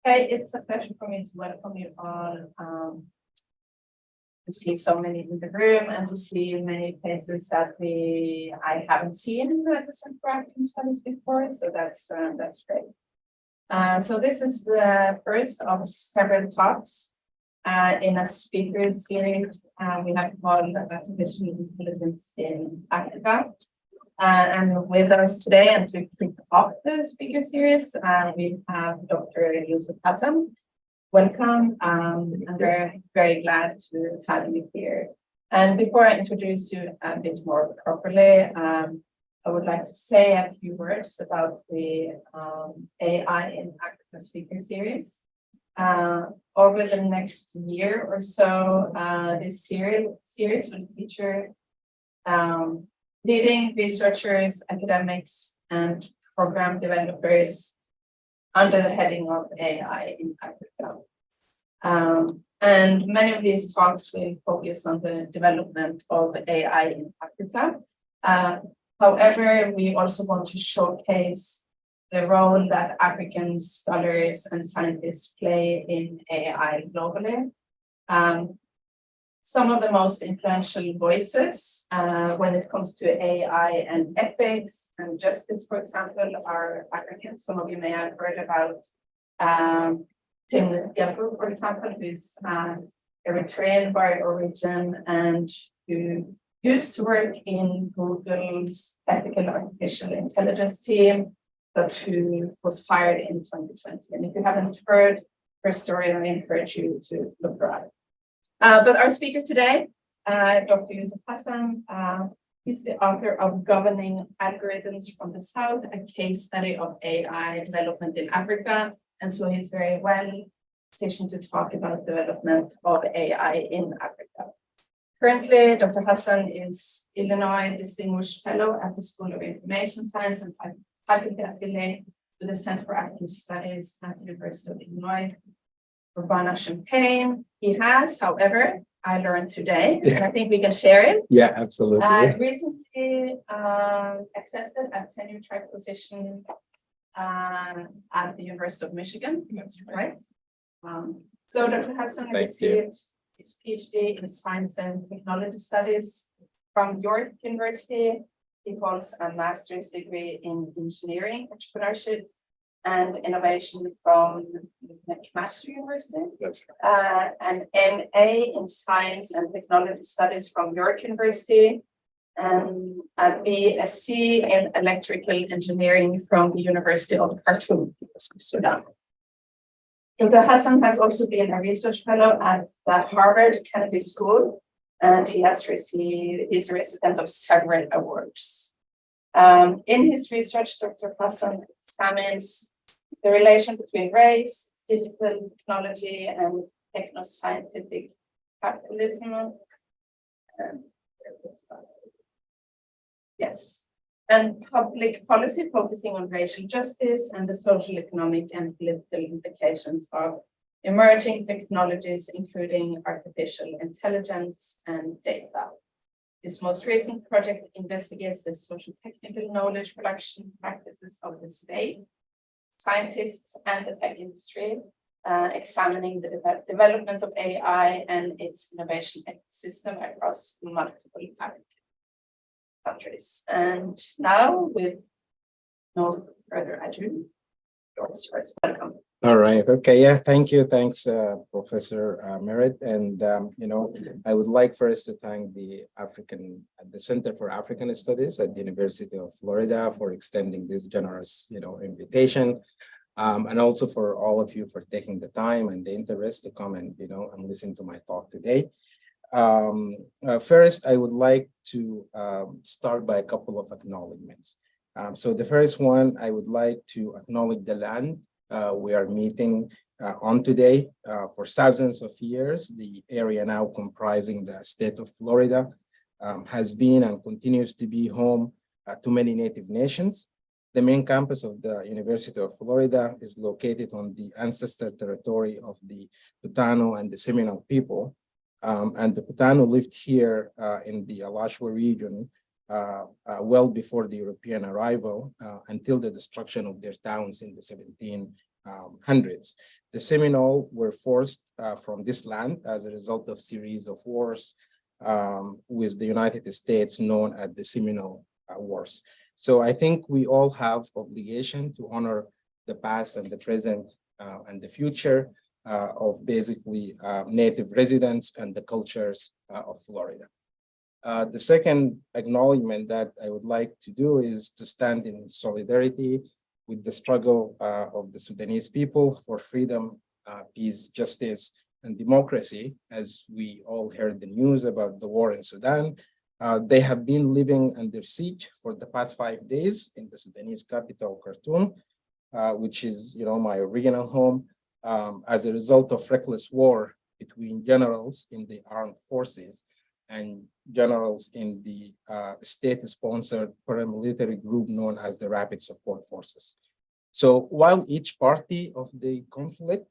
Okay, it's a pleasure for me to welcome you all, to see so many in the room and to see many places that I haven't seen at the Center for African Studies before, so that's great. So this is the first of several talks in a speaker series we have called Artificial Intelligence in Africa. And with us today, and to kick off the speaker series, we have Dr. Yousif Hassan. Welcome, and we're very glad to have you here. And before I introduce you a bit more properly, I would like to say a few words about the AI in Africa speaker series. Over the next year or so, this series will feature leading researchers, academics, and program developers under the heading of AI in Africa. And many of these talks will focus on the development of AI in Africa. However, we also want to showcase the role that African scholars and scientists play in AI globally. Some of the most influential voices when it comes to AI and ethics and justice, for example, are Africans. Some of you may have heard about Tim Gabbro, for example, who's Eritrean by origin and who used to work in Google's ethical artificial intelligence team, but who was fired in 2020. And if you haven't heard her story, I encourage you to look her up. But our speaker today, Dr. Yousif Hassan, he's the author of Governing Algorithms from the South, a case study of AI development in Africa. And so he's very well positioned to talk about development of AI in Africa. Currently, Dr. Hassan is Illinois Distinguished Fellow at the School of Information Science and faculty affiliate to the Center for African Studies at the University of Illinois, Urbana-Champaign. He has, however, I learned today, and I think we can share it. Yeah, absolutely. Recently accepted a tenure track position at the University of Michigan. That's right. So Dr. Hassan received his PhD in Science and Technology Studies from York University. He holds a master's degree in Engineering, Entrepreneurship, and Innovation from McMaster University. That's right. An MA in Science and Technology Studies from York University, and a BSc in Electrical Engineering from the University of Khartoum, Sudan. Dr. Hassan has also been a research fellow at the Harvard Kennedy School, and he's a recipient of several awards. In his research, Dr. Hassan examines the relation between race, digital technology, and techno-scientific capitalism. Yes, and public policy focusing on racial justice and the social, economic, and political implications of emerging technologies, including artificial intelligence and data. This most recent project investigates the social technical knowledge production practices of the state, scientists, and the tech industry, examining the development of AI and its innovation ecosystem across multiple countries. And now, with no further ado, yours first. Welcome. All right. Okay. Yeah. Thank you. Thanks, Professor Merritt. And I would like first to thank the Center for African Studies at the University of Florida for extending this generous, invitation, and also for all of you for taking the time and the interest to come and listen to my talk today. First, I would like to start by a couple of acknowledgements. So the first one, I would like to acknowledge the land we are meeting on today. For thousands of years, the area now comprising the state of Florida has been and continues to be home to many native nations. The main campus of the University of Florida is located on the ancestor territory of the Putano and the Seminole people. And the Putano lived here in the Alachua region well before the European arrival until the destruction of their towns in the 1800s. The Seminole were forced from this land as a result of series of wars with the United States, known as the Seminole Wars. So I think we all have obligation to honor the past and the present and the future of basically native residents and the cultures of Florida. The second acknowledgement that I would like to do is to stand in solidarity with the struggle of the Sudanese people for freedom, peace, justice, and democracy. As we all heard the news about the war in Sudan, they have been living under siege for the past 5 days in the Sudanese capital, Khartoum, which is, my original home, as a result of reckless war between generals in the armed forces and generals in the state-sponsored paramilitary group known as the Rapid Support Forces. So while each party of the conflict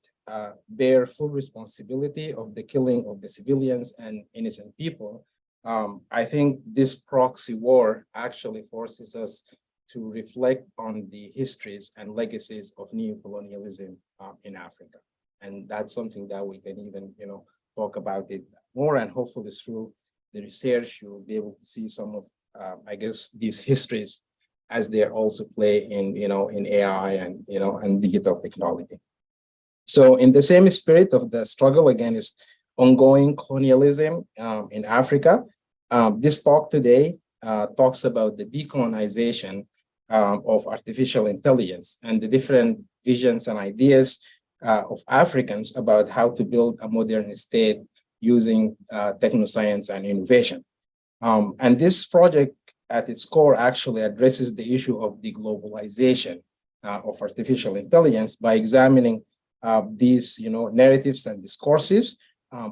bear full responsibility of the killing of the civilians and innocent people, I think this proxy war actually forces us to reflect on the histories and legacies of neocolonialism in Africa. And that's something that we can even, talk about it more, and hopefully through the research, you'll be able to see some of, these histories as they also play in, in AI and, and digital technology. So in the same spirit of the struggle, again, is ongoing colonialism in Africa. This talk today talks about the decolonization of artificial intelligence and the different visions and ideas of Africans about how to build a modern state using technoscience and innovation. And this project at its core actually addresses the issue of deglobalization of artificial intelligence by examining these narratives and discourses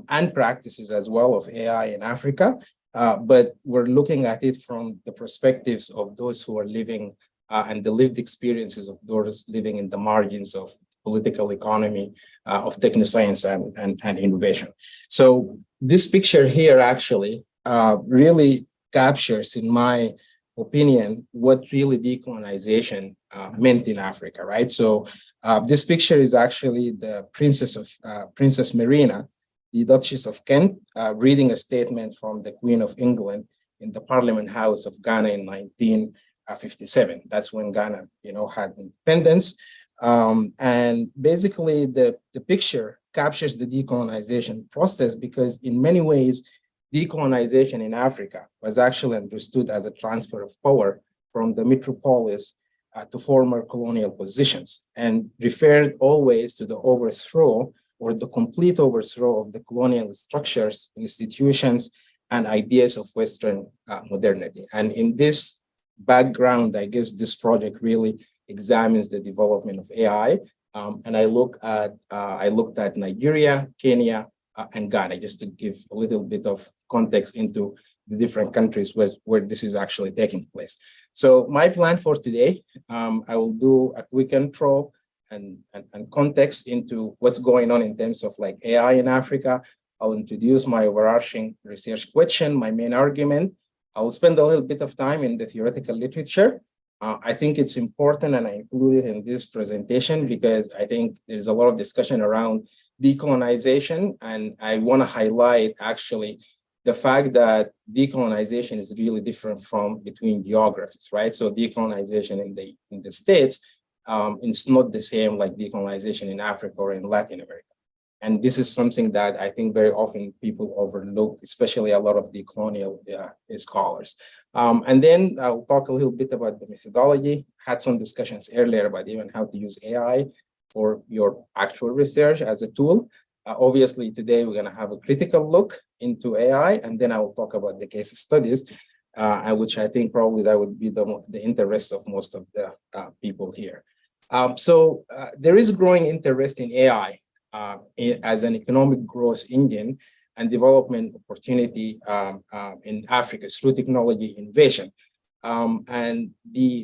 and practices as well of AI in Africa. But we're looking at it from the perspectives of those who are living and the lived experiences of those living in the margins of political economy, of technoscience and innovation. So this picture here actually really captures, in my opinion, what really decolonization meant in Africa, right? So this picture is actually the Princess Marina, the Duchess of Kent, reading a statement from the Queen of England in the Parliament House of Ghana in 1957. That's when Ghana, had independence. And basically the picture captures the decolonization process because in many ways, decolonization in Africa was actually understood as a transfer of power from the metropolis to former colonial positions and referred always to the overthrow or the complete overthrow of the colonial structures, institutions, and ideas of Western modernity. And in this background, I guess this project really examines the development of AI. And I looked at Nigeria, Kenya, and Ghana, just to give a little bit of context into the different countries where this is actually taking place. So my plan for today, I will do a quick intro and context into what's going on in terms of like AI in Africa. I'll introduce my overarching research question, my main argument. I will spend a little bit of time in the theoretical literature. I think it's important, and I include it in this presentation because I think there's a lot of discussion around decolonization, and I want to highlight actually the fact that decolonization is really different from between geographies, right? So decolonization in the States, it's not the same like decolonization in Africa or in Latin America. And this is something that I think very often people overlook, especially a lot of decolonial scholars. And then I'll talk a little bit about the methodology. Had some discussions earlier about even how to use AI for your actual research as a tool. Obviously, today we're going to have a critical look into AI, and then I will talk about the case studies, which I think probably that would be the interest of most of the people here. So there is growing interest in AI as an economic growth engine and development opportunity in Africa through technology innovation. And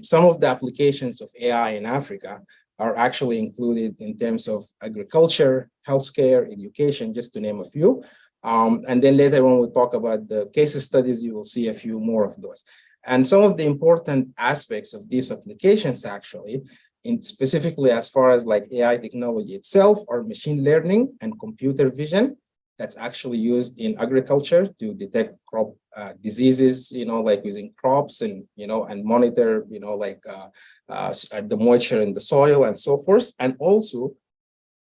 some of the applications of AI in Africa are actually included in terms of agriculture, healthcare, education, just to name a few. And then later when we talk about the case studies, you will see a few more of those. And some of the important aspects of these applications actually in specifically as far as like AI technology itself or machine learning and computer vision that's actually used in agriculture to detect crop diseases, like using crops and, and monitor, the moisture in the soil and so forth. And also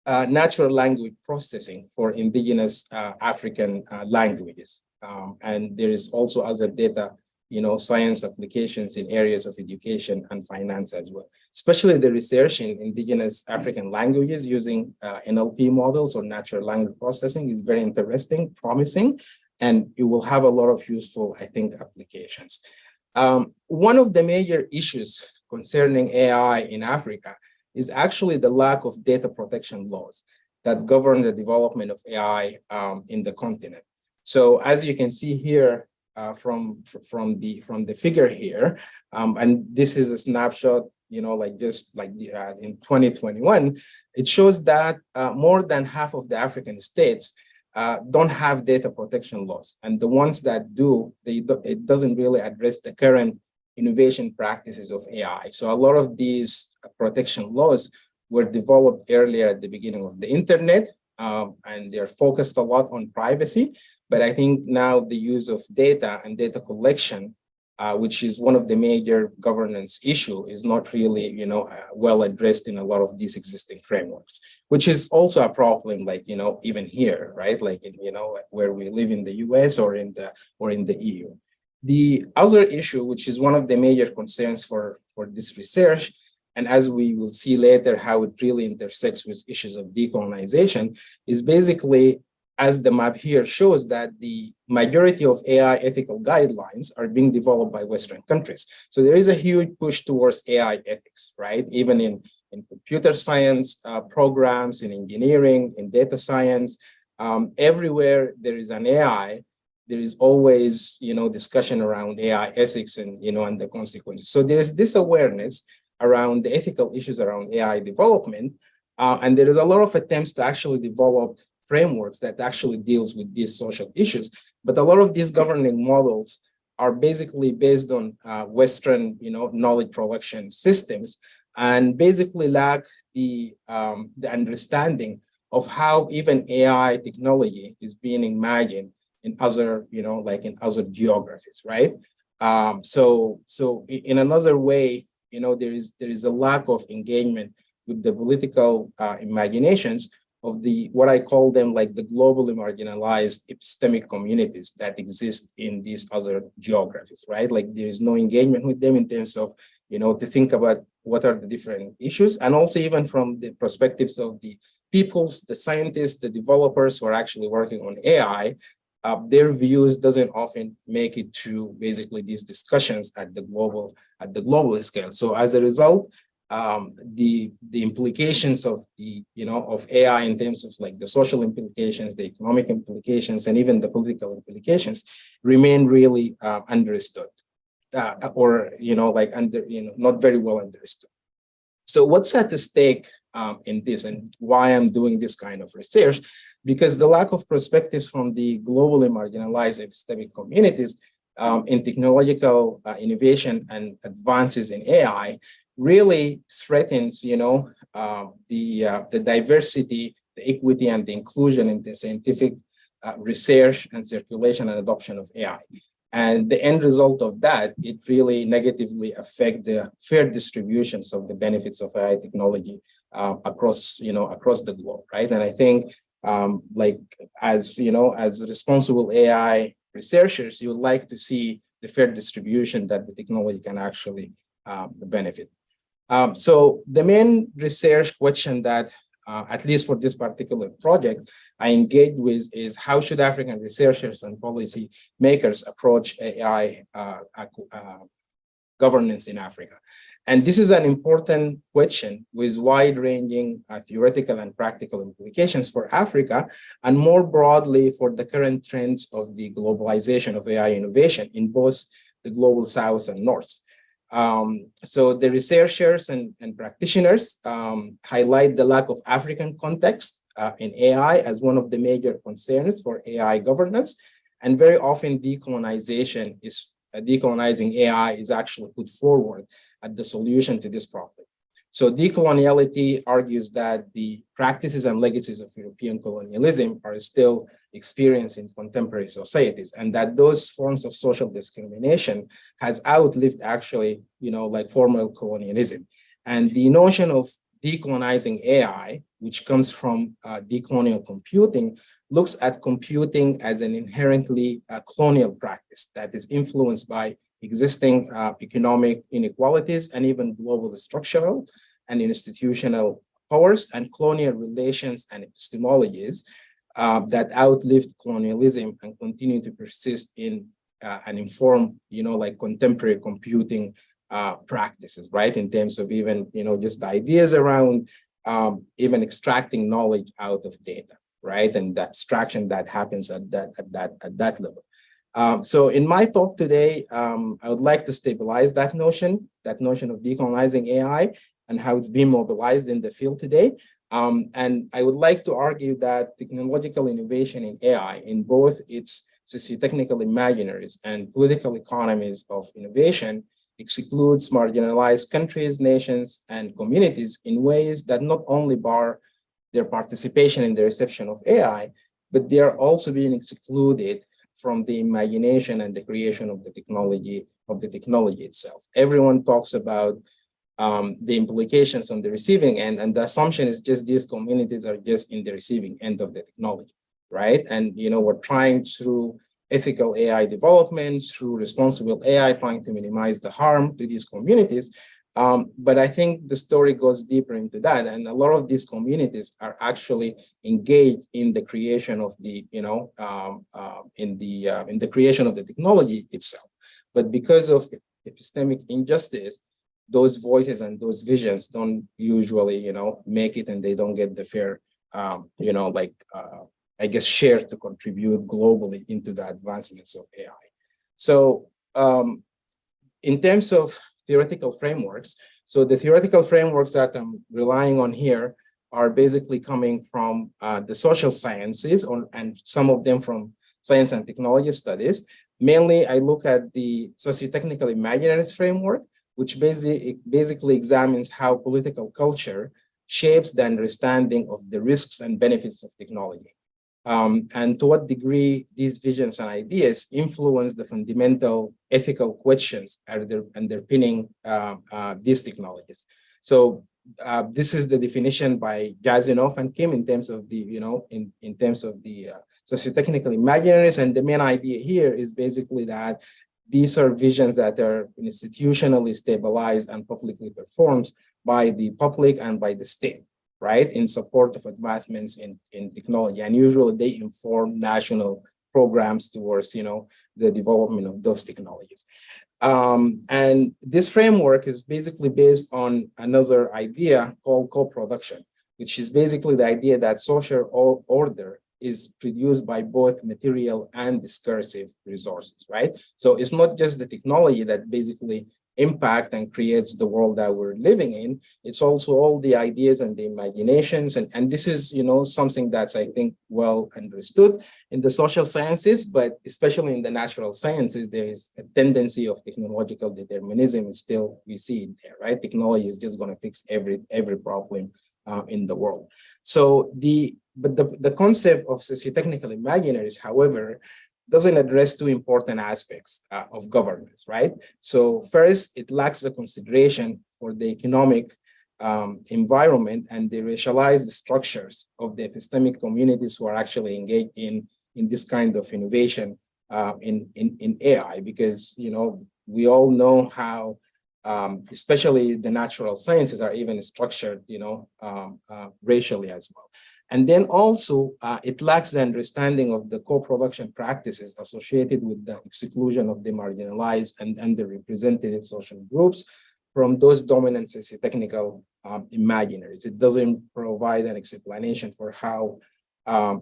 natural language processing for indigenous African languages. And there is also other data, science applications in areas of education and finance as well, especially the research in indigenous African languages using NLP models or natural language processing is very interesting, promising, and it will have a lot of useful, I think, applications. One of the major issues concerning AI in Africa is actually the lack of data protection laws that govern the development of AI in the continent. So as you can see here from the figure here, and this is a snapshot, in 2021, it shows that more than half of the African states don't have data protection laws, and the ones that do, it doesn't really address the current innovation practices of AI. So a lot of these protection laws were developed earlier at the beginning of the internet, and they're focused a lot on privacy. But I think now the use of data and data collection, which is one of the major governance issue, is not really, well addressed in a lot of these existing frameworks, which is also a problem, like, even here, right? Like, where we live in the US or in the EU. The other issue, which is one of the major concerns for this research, and as we will see later how it really intersects with issues of decolonization, is basically, as the map here shows, that the majority of AI ethical guidelines are being developed by Western countries. So there is a huge push towards AI ethics, right? Even in computer science programs, in engineering, in data science, everywhere there is an AI, there is always, discussion around AI ethics and, and the consequences. So there is this awareness around the ethical issues around AI development. And there is a lot of attempts to actually develop frameworks that actually deals with these social issues. But a lot of these governing models are basically based on Western, knowledge production systems, and basically lack the understanding of how even AI technology is being imagined in other, in other geographies, right? So in another way, there is a lack of engagement with the political imaginations of what I call them, like the globally marginalized epistemic communities that exist in these other geographies, right? Like there is no engagement with them in terms of, to think about what are the different issues, and also even from the perspectives of the peoples, the scientists, the developers who are actually working on AI, their views doesn't often make it to basically these discussions at the global scale. So as a result, the implications of of AI in terms of like the social implications, the economic implications, and even the political implications remain really understood, or not very well understood. So what's at stake in this, and why I'm doing this kind of research? Because the lack of perspectives from the globally marginalized epistemic communities in technological innovation and advances in AI really threatens, the diversity, the equity, and the inclusion in the scientific research and circulation and adoption of AI. And the end result of that, it really negatively affects the fair distributions of the benefits of AI technology across the globe, right? And I think, as responsible AI researchers, you would like to see the fair distribution that the technology can actually benefit. So the main research question that, at least for this particular project, I engaged with is how should African researchers and policy makers approach AI governance in Africa? And this is an important question with wide-ranging theoretical and practical implications for Africa, and more broadly for the current trends of the globalization of AI innovation in both the global South and North. So the researchers and practitioners highlight the lack of African context in AI as one of the major concerns for AI governance, and very often decolonizing AI is actually put forward as the solution to this problem. So decoloniality argues that the practices and legacies of European colonialism are still experienced in contemporary societies, and that those forms of social discrimination has outlived actually, like formal colonialism. And the notion of decolonizing AI, which comes from decolonial computing, looks at computing as an inherently colonial practice that is influenced by existing economic inequalities and even global structural and institutional powers and colonial relations and epistemologies that outlived colonialism and continue to persist in and inform, like contemporary computing practices, right? In terms of even, just the ideas around even extracting knowledge out of data, right? And the abstraction that happens at that level. So in my talk today, I would like to stabilize that notion of decolonizing AI and how it's being mobilized in the field today. And I would like to argue that technological innovation in AI in both its socio-technical imaginaries and political economies of innovation excludes marginalized countries, nations, and communities in ways that not only bar their participation in the reception of AI, but they are also being excluded from the imagination and the creation of the technology itself. Everyone talks about the implications on the receiving end, and the assumption is just these communities are just in the receiving end of the technology, right? And we're trying through ethical AI development, through responsible AI, trying to minimize the harm to these communities. But I think the story goes deeper into that, and a lot of these communities are actually engaged in the creation of the, in the creation of the technology itself. But because of epistemic injustice, those voices and those visions don't usually, make it, and they don't get the fair, I guess, share to contribute globally into the advancements of AI. So in terms of theoretical frameworks, so the theoretical frameworks that I'm relying on here are basically coming from the social sciences, and some of them from science and technology studies. Mainly, I look at the socio-technical imaginaries framework, which basically examines how political culture shapes the understanding of the risks and benefits of technology. And to what degree these visions and ideas influence the fundamental ethical questions underpinning these technologies. So this is the definition by Jasinoff and Kim in terms of the, in terms of the socio-technical imaginaries. And the main idea here is basically that these are visions that are institutionally stabilized and publicly performed by the public and by the state, right, in support of advancements in technology. And usually they inform national programs towards, the development of those technologies. And this framework is basically based on another idea called co-production, which is basically the idea that social order is produced by both material and discursive resources, right? So it's not just the technology that basically impact and creates the world that we're living in. It's also all the ideas and the imaginations. And this is, something that's, I think, well understood in the social sciences, but especially in the natural sciences, there is a tendency of technological determinism. It's still, we see it there, right? Technology is just going to fix every problem in the world. So the concept of socio-technical imaginaries, however, doesn't address two important aspects of governance, right? So first, it lacks the consideration for the economic environment and the racialized structures of the epistemic communities who are actually engaged in this kind of innovation in AI, because, we all know how especially the natural sciences are even structured, racially as well. And then also, it lacks the understanding of the co-production practices associated with the exclusion of the marginalized and underrepresented social groups from those dominant socio-technical imaginaries. It doesn't provide an explanation for how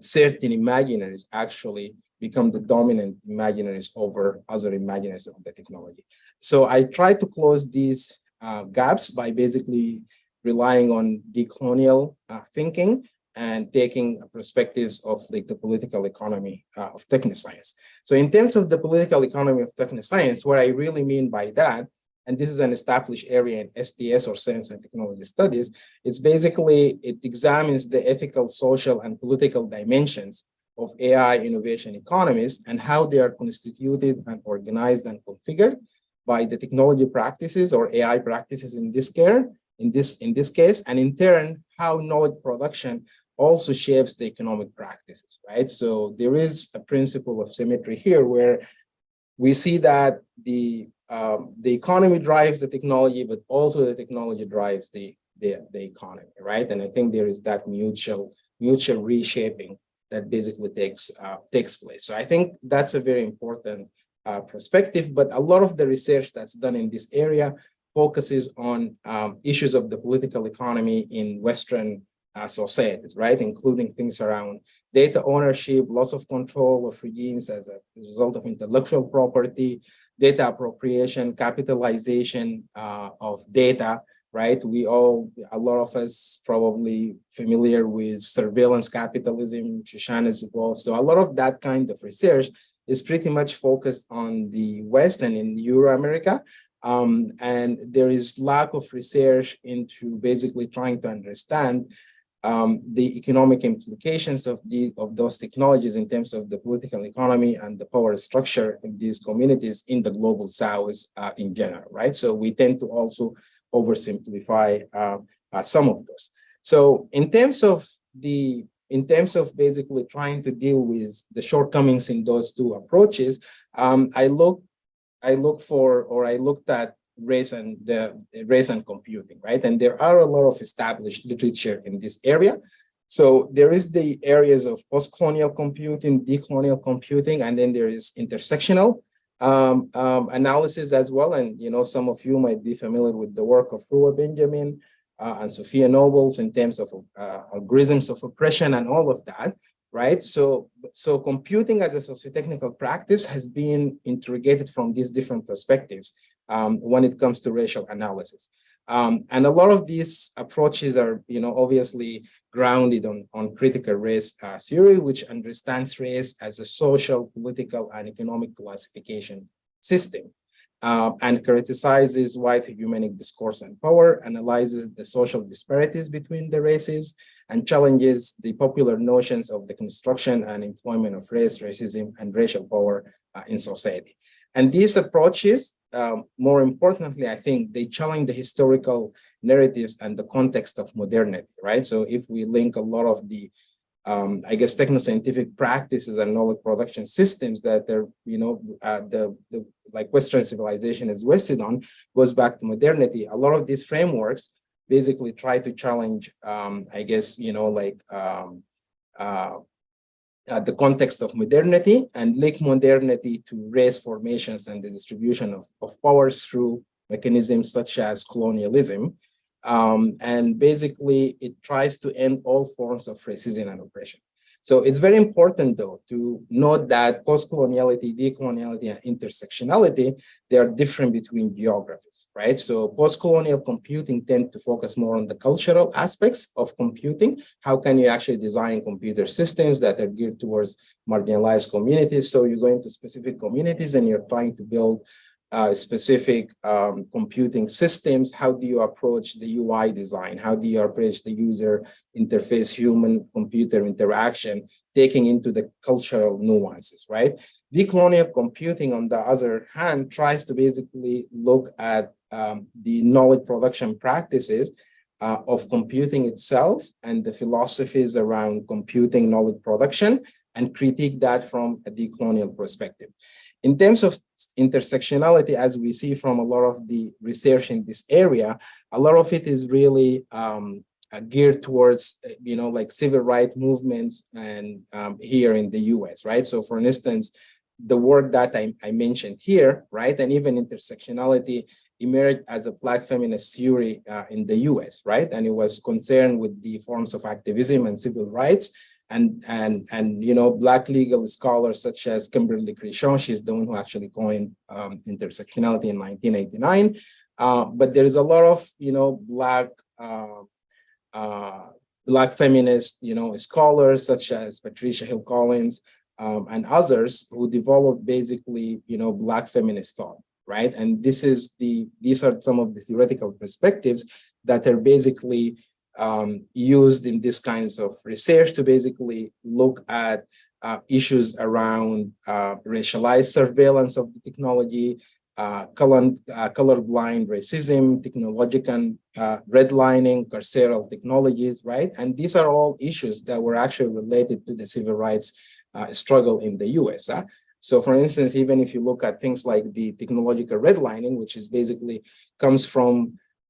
certain imaginaries actually become the dominant imaginaries over other imaginaries of the technology. So I try to close these gaps by basically relying on decolonial thinking and taking perspectives of like the political economy of technoscience. So in terms of the political economy of technoscience, what I really mean by that, and this is an established area in STS or Science and Technology Studies. It's basically, it examines the ethical, social, and political dimensions of AI innovation economies and how they are constituted and organized and configured by the technology practices or AI practices in this case, and in turn, how knowledge production also shapes the economic practices, right? So there is a principle of symmetry here where we see that the economy drives the technology, but also the technology drives the economy, right? And I think there is that mutual reshaping that basically takes place. So I think that's a very important perspective, but a lot of the research that's done in this area focuses on issues of the political economy in Western societies, right? Including things around data ownership, loss of control of regimes as a result of intellectual property, data appropriation, capitalization of data, right? A lot of us probably familiar with surveillance capitalism, Shoshana's involved. So a lot of that kind of research is pretty much focused on the West and in Euro-America. And there is lack of research into basically trying to understand the economic implications of those technologies in terms of the political economy and the power structure in these communities in the global South in general, right? So we tend to also oversimplify some of those. So in terms of basically trying to deal with the shortcomings in those two approaches, I looked at race and computing, right? And there are a lot of established literature in this area. So there is the areas of post-colonial computing, decolonial computing, and then there is intersectional analysis as well. And some of you might be familiar with the work of Rua Benjamin and Sophia Nobles in terms of algorithms of oppression and all of that, right? So computing as a socio-technical practice has been interrogated from these different perspectives when it comes to racial analysis. And a lot of these approaches are, obviously grounded on critical race theory, which understands race as a social, political, and economic classification system, and criticizes white hegemonic discourse and power, analyzes the social disparities between the races, and challenges the popular notions of the construction and employment of race, racism, and racial power in society. And these approaches, more importantly, I think they challenge the historical narratives and the context of modernity, right? So if we link a lot of the, techno-scientific practices and knowledge production systems that are, like Western civilization is vested on, goes back to modernity. A lot of these frameworks basically try to challenge, the context of modernity and link modernity to race formations and the distribution of powers through mechanisms such as colonialism. And basically, it tries to end all forms of racism and oppression. So it's very important, though, to note that post-coloniality, decoloniality, and intersectionality, they are different between geographies, right? So post-colonial computing tend to focus more on the cultural aspects of computing. How can you actually design computer systems that are geared towards marginalized communities? So you go into specific communities and you're trying to build specific computing systems. How do you approach the UI design? How do you approach the user interface, human-computer interaction, taking into the cultural nuances, right? Decolonial computing, on the other hand, tries to basically look at the knowledge production practices of computing itself and the philosophies around computing knowledge production and critique that from a decolonial perspective. In terms of intersectionality, as we see from a lot of the research in this area, a lot of it is really geared towards, like civil rights movements and here in the US, right? So for instance, the work that I mentioned here, right? And even intersectionality emerged as a Black feminist theory in the US, right? And it was concerned with the forms of activism and civil rights. And Black legal scholars such as Kimberly Crenshaw, she's the one who actually coined intersectionality in 1989. But there is a lot of Black feminist scholars such as Patricia Hill Collins and others who developed basically Black feminist thought, right? And these are some of the theoretical perspectives that are basically used in these kinds of research to basically look at issues around racialized surveillance of the technology, colorblind racism, technological redlining, carceral technologies, right? And these are all issues that were actually related to the civil rights struggle in the US. So for instance, even if you look at things like the technological redlining, which is basically comes from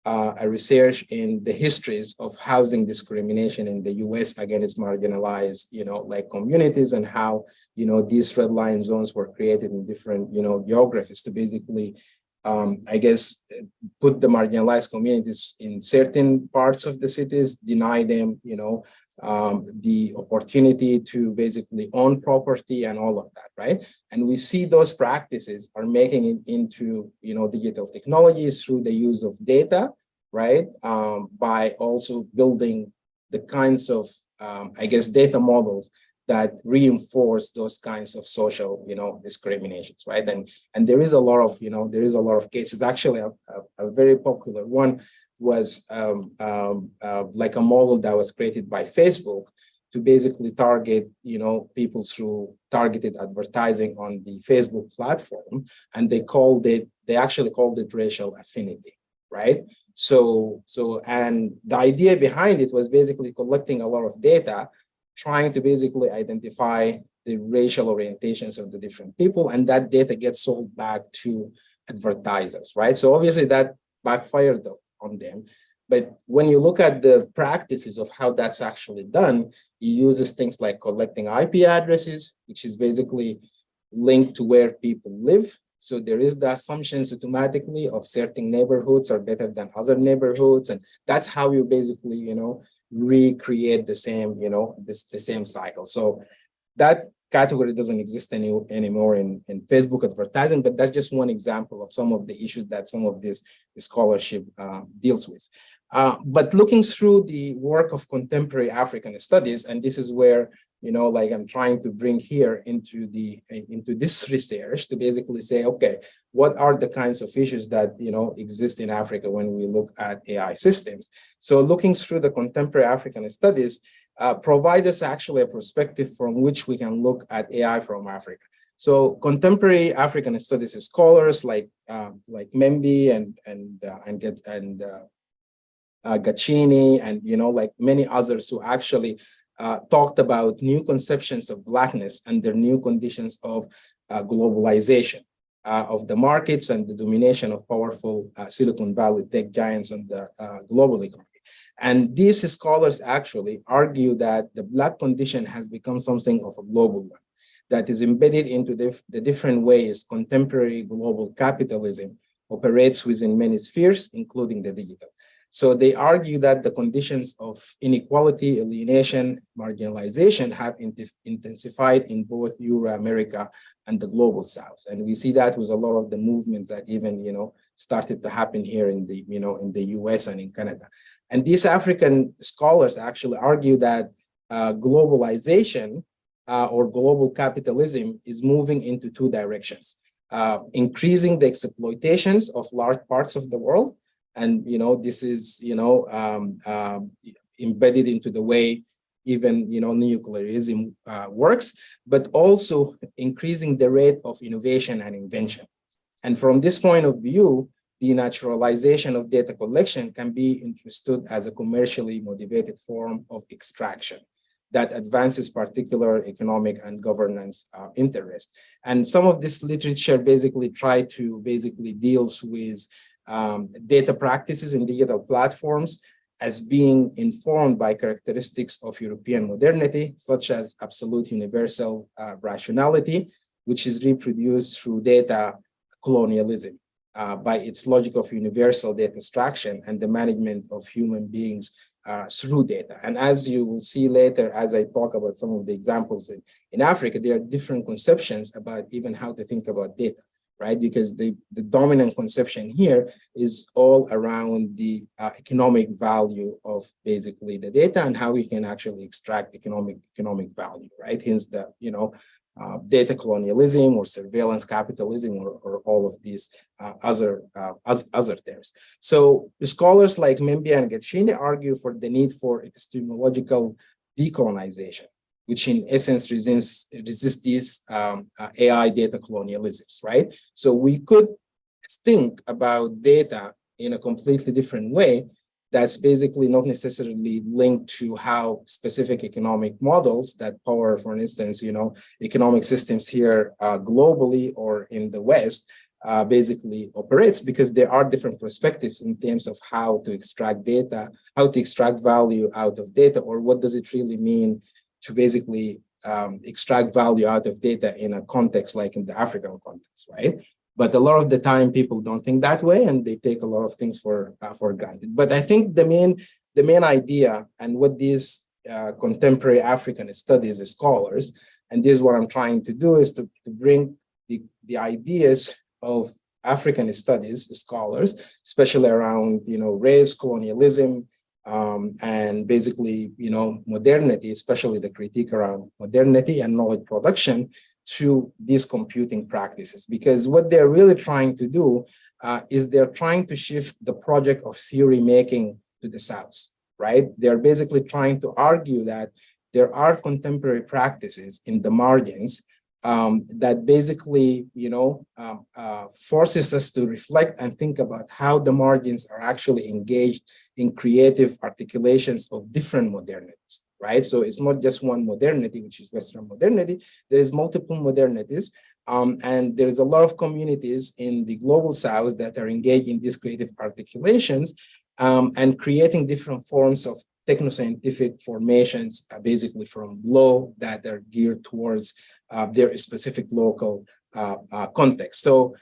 a research in the histories of housing discrimination in the US against marginalized, like communities, and how, these red line zones were created in different, geographies to basically, I guess, put the marginalized communities in certain parts of the cities, deny them, the opportunity to basically own property and all of that, right? And we see those practices are making it into, digital technologies through the use of data, right? By also building the kinds of, I guess, data models that reinforce those kinds of social, discriminations, right? And there is a lot of cases. Actually, a very popular one was like a model that was created by Facebook to basically target, people through targeted advertising on the Facebook platform, and they actually called it racial affinity, right? So and the idea behind it was basically collecting a lot of data, trying to basically identify the racial orientations of the different people, and that data gets sold back to advertisers, right? So obviously that backfired on them. But when you look at the practices of how that's actually done, it uses things like collecting IP addresses, which is basically linked to where people live. So there is the assumptions automatically of certain neighborhoods are better than other neighborhoods. And that's how you basically, recreate the same, the same cycle. So that category doesn't exist anymore in Facebook advertising, but that's just one example of some of the issues that some of this scholarship deals with. But looking through the work of contemporary African studies, and this is where, like I'm trying to bring here into this research to basically say, okay, what are the kinds of issues that, exist in Africa when we look at AI systems? So looking through the contemporary African studies, provide us actually a perspective from which we can look at AI from Africa. So contemporary African studies scholars like Membi and Gacchini and like many others who actually talked about new conceptions of Blackness under new conditions of globalization of the markets and the domination of powerful Silicon Valley tech giants on the global economy. And these scholars actually argue that the Black condition has become something of a global one that is embedded into the different ways contemporary global capitalism operates within many spheres, including the digital. So they argue that the conditions of inequality, alienation, marginalization have intensified in both Euro-America and the global South. And we see that with a lot of the movements that even, started to happen here in the, in the US and in Canada. And these African scholars actually argue that globalization or global capitalism is moving into two directions, increasing the exploitations of large parts of the world. And, this is, embedded into the way even, neoliberalism works, but also increasing the rate of innovation and invention. And from this point of view, the naturalization of data collection can be understood as a commercially motivated form of extraction that advances particular economic and governance interests. And some of this literature basically deals with data practices in digital platforms as being informed by characteristics of European modernity, such as absolute universal rationality, which is reproduced through data colonialism by its logic of universal data extraction and the management of human beings through data. And as you will see later, as I talk about some of the examples in Africa, there are different conceptions about even how to think about data, right? Because the dominant conception here is all around the economic value of basically the data and how we can actually extract economic value, right? Hence the, data colonialism or surveillance capitalism or all of these other terms. So scholars like Membia and Gaccini argue for the need for epistemological decolonization, which in essence resists these AI data colonialisms, right? So we could think about data in a completely different way that's basically not necessarily linked to how specific economic models that power, for instance, economic systems here globally or in the West basically operates, because there are different perspectives in terms of how to extract data, how to extract value out of data, or what does it really mean to basically extract value out of data in a context like in the African context, right? But a lot of the time, people don't think that way, and they take a lot of things for granted. But I think the main idea, and what these contemporary African studies scholars, and this is what I'm trying to do, is to bring the ideas of African studies scholars, especially around race, colonialism, and basically modernity, especially the critique around modernity and knowledge production, to these computing practices. Because what they're really trying to do is they're trying to shift the project of theory making to the South, right? They're basically trying to argue that there are contemporary practices in the margins that basically, forces us to reflect and think about how the margins are actually engaged in creative articulations of different modernities, right? So it's not just one modernity, which is Western modernity. There is multiple modernities, and there's a lot of communities in the global South that are engaged in these creative articulations and creating different forms of technoscientific formations, basically from law that are geared towards their specific local context. So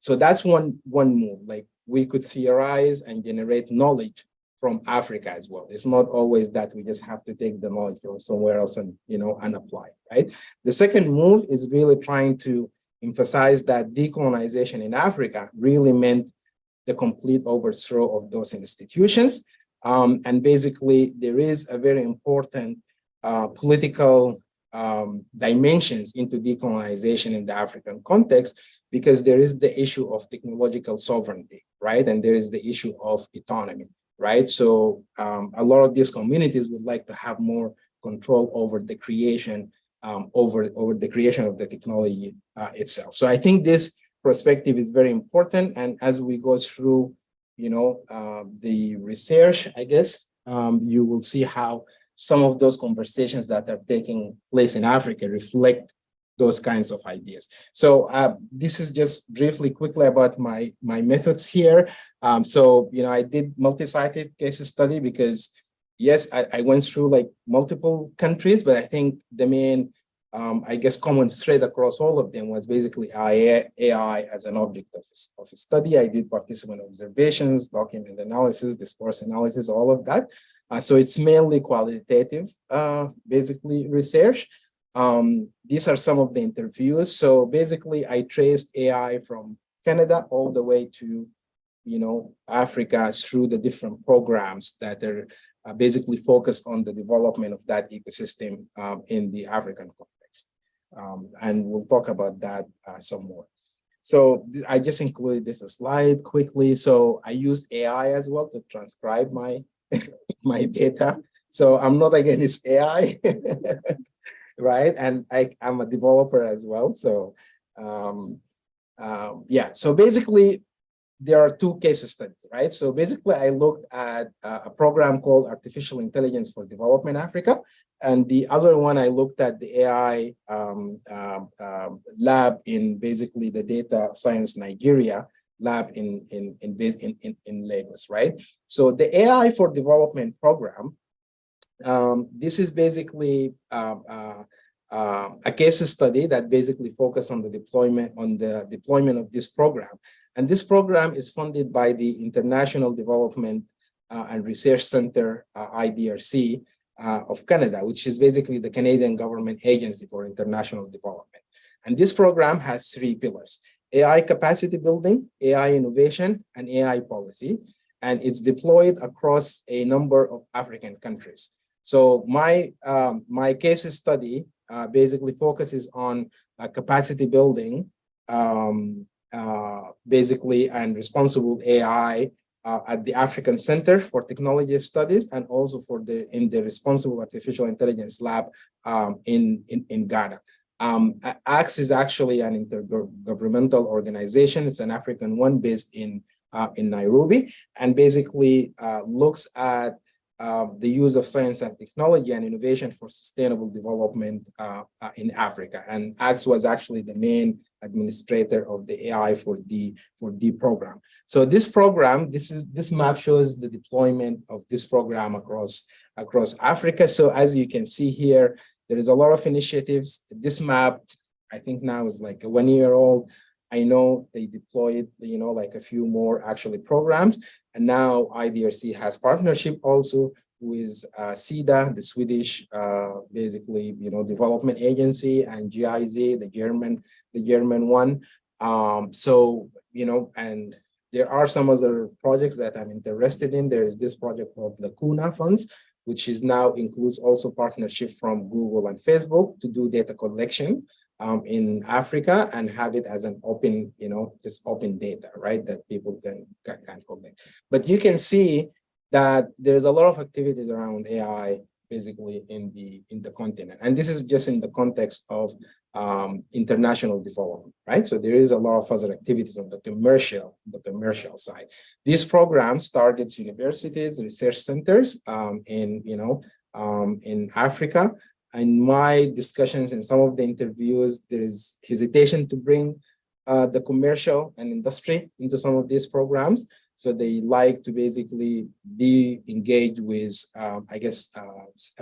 that's one move. Like, we could theorize and generate knowledge from Africa as well. It's not always that we just have to take the knowledge from somewhere else and apply, right? The second move is really trying to emphasize that decolonization in Africa really meant the complete overthrow of those institutions. And basically, there is a very important political dimensions into decolonization in the African context, because there is the issue of technological sovereignty, right? And there is the issue of autonomy, right? So a lot of these communities would like to have more control over the creation, over the creation of the technology itself. So I think this perspective is very important. And as we go through, the research, I guess, you will see how some of those conversations that are taking place in Africa reflect those kinds of ideas. So this is just briefly, quickly about my methods here. So I did multi-sited case study because, yes, I went through like multiple countries, but I think the main, I guess, common thread across all of them was basically AI as an object of study. I did participant observations, document analysis, discourse analysis, all of that. So it's mainly qualitative, basically, research. These are some of the interviews. So basically, I traced AI from Canada all the way to, Africa, through the different programs that are basically focused on the development of that ecosystem in the African context. And we'll talk about that some more. So I just included this slide quickly. So I used AI as well to transcribe my my data. So I'm not against AI, right? And I'm a developer as well. So yeah, so basically there are two case studies, right? So basically I looked at a program called Artificial Intelligence for Development Africa. And the other one, I looked at the AI lab in basically the data science Nigeria lab in Lagos, right? So the AI for Development program, this is basically a case study that basically focused on the deployment of this program. And this program is funded by the International Development and Research Center, IDRC, of Canada, which is basically the Canadian government agency for international development. And this program has three pillars: AI capacity building, AI innovation, and AI policy. And it's deployed across a number of African countries. So my case study basically focuses on capacity building, basically, and responsible AI at the African Center for Technology Studies, and also in the Responsible Artificial Intelligence Lab in Ghana. ACTS is actually an intergovernmental organization. It's an African one based in Nairobi, and basically looks at the use of science and technology and innovation for sustainable development in Africa. And ACTS was actually the main administrator of the AI for the program. So this program, this map shows the deployment of this program across Africa. So as you can see here, there is a lot of initiatives. This map, I think now is like a 1 year old. I know they deployed, like a few more actually programs. And now IDRC has partnership also with SIDA, the Swedish, basically, development agency, and GIZ, the German one. So, and there are some other projects that I'm interested in. There is this project called Lacuna Funds, which is now includes also partnership from Google and Facebook to do data collection in Africa and have it as an open, just open data, right, that people can collect. But you can see that there's a lot of activities around AI basically in the continent. And this is just in the context of international development, right? So there is a lot of other activities on the commercial side. These programs targets universities, research centers in Africa. In my discussions in some of the interviews, there is hesitation to bring the commercial and industry into some of these programs. So they like to basically be engaged with,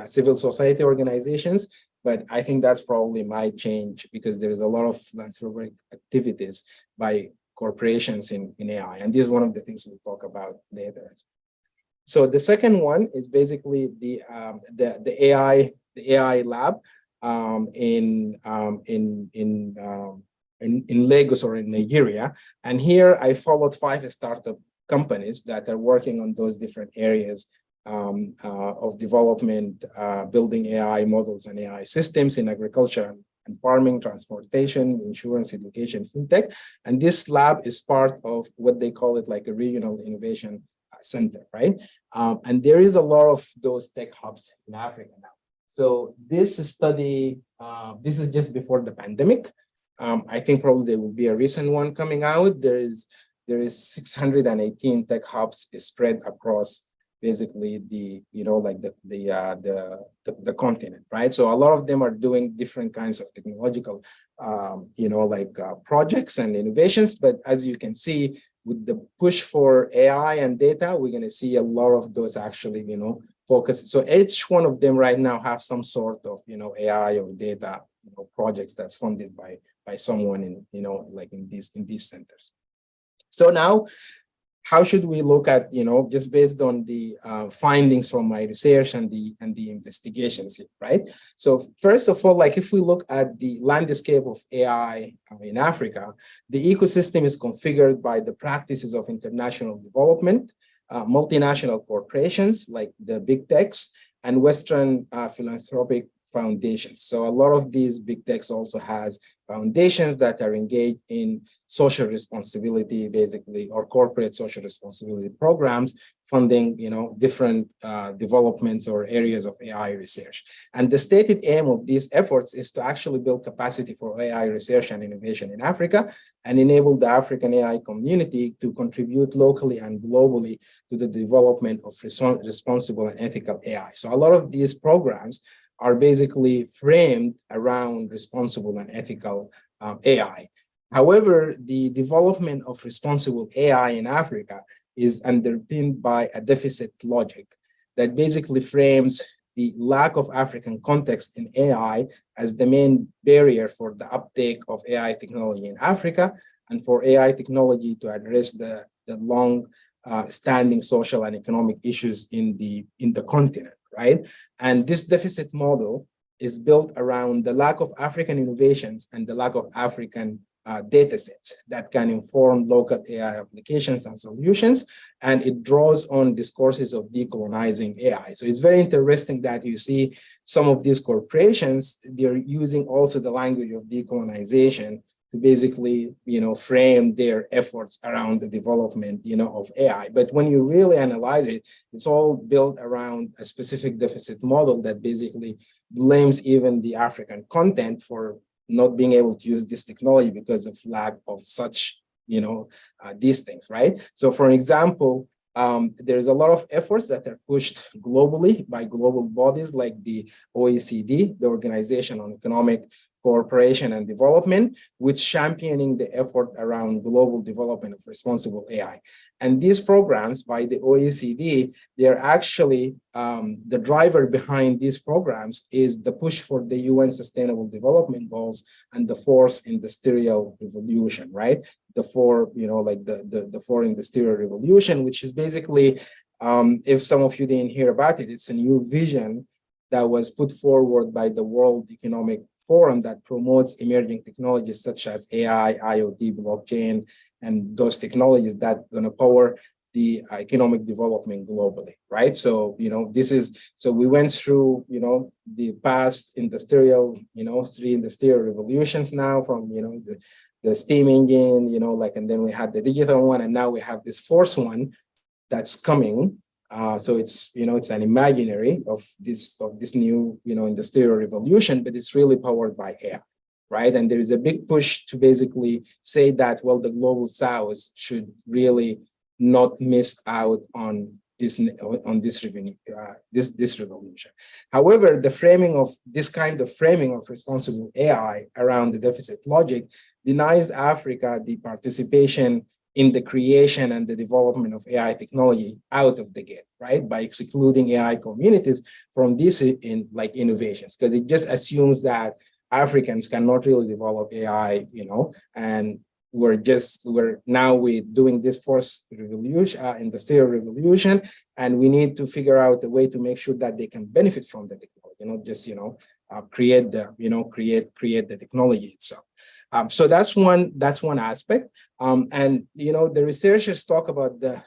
civil society organizations. But I think that's probably might change because there is a lot of philanthropic activities by corporations in AI. And this is one of the things we'll talk about later. So the second one is basically the AI lab in Lagos or in Nigeria. And here I followed 5 startup companies that are working on those different areas of development, building AI models and AI systems in agriculture and farming, transportation, insurance, education, fintech. And this lab is part of what they call it like a regional innovation center, right? And there is a lot of those tech hubs in Africa now. So this study, this is just before the pandemic. I think probably there will be a recent one coming out. There is 618 tech hubs spread across basically the continent, right? So a lot of them are doing different kinds of technological, projects and innovations. But as you can see, with the push for AI and data, we're going to see a lot of those actually, focus. So each one of them right now have some sort of, AI or data, projects that's funded by someone in, in these centers. So now, how should we look at, just based on the findings from my research and the investigations here, right? So first of all, if we look at the landscape of AI in Africa, the ecosystem is configured by the practices of international development, multinational corporations like the big techs, and Western philanthropic foundations. So a lot of these big techs also has foundations that are engaged in social responsibility, basically, or corporate social responsibility programs, funding, different developments or areas of AI research. And the stated aim of these efforts is to actually build capacity for AI research and innovation in Africa and enable the African AI community to contribute locally and globally to the development of responsible and ethical AI. So a lot of these programs are basically framed around responsible and ethical AI. However, the development of responsible AI in Africa is underpinned by a deficit logic that basically frames the lack of African context in AI as the main barrier for the uptake of AI technology in Africa and for AI technology to address the long standing social and economic issues in the continent, right? And this deficit model is built around the lack of African innovations and the lack of African data sets that can inform local AI applications and solutions, and it draws on discourses of decolonizing AI. So it's very interesting that you see some of these corporations, they're using also the language of decolonization to basically, frame their efforts around the development, of AI. But when you really analyze it, it's all built around a specific deficit model that basically blames even the African content for not being able to use this technology because of lack of such, these things, right? So for example, there's a lot of efforts that are pushed globally by global bodies like the OECD, the Organization on Economic Cooperation and Development, which championing the effort around global development of responsible AI. And these programs by the OECD, they're actually, the driver behind these programs is the push for the UN Sustainable Development Goals and the fourth industrial revolution, right? The four, the fourth industrial revolution, which is basically, if some of you didn't hear about it, it's a new vision that was put forward by the World Economic Forum that promotes emerging technologies such as AI, IoT, blockchain, and those technologies that are going to power the economic development globally, right? So, so we went through, the past industrial, three industrial revolutions now from, the steam engine, and then we had the digital one, and now we have this fourth one that's coming. So it's, it's an imaginary of this new, industrial revolution, but it's really powered by AI, right? And there is a big push to basically say that, well, the global South should really not miss out on this revenue, this revolution. However, the framing of this kind of framing of responsible AI around the deficit logic denies Africa the participation in the creation and the development of AI technology out of the gate, right? By excluding AI communities from these innovations, because it just assumes that Africans cannot really develop AI, and we're doing this fourth revolution, industrial revolution, and we need to figure out a way to make sure that they can benefit from the technology, not just, create the technology itself. So that's one aspect. And the researchers talk about the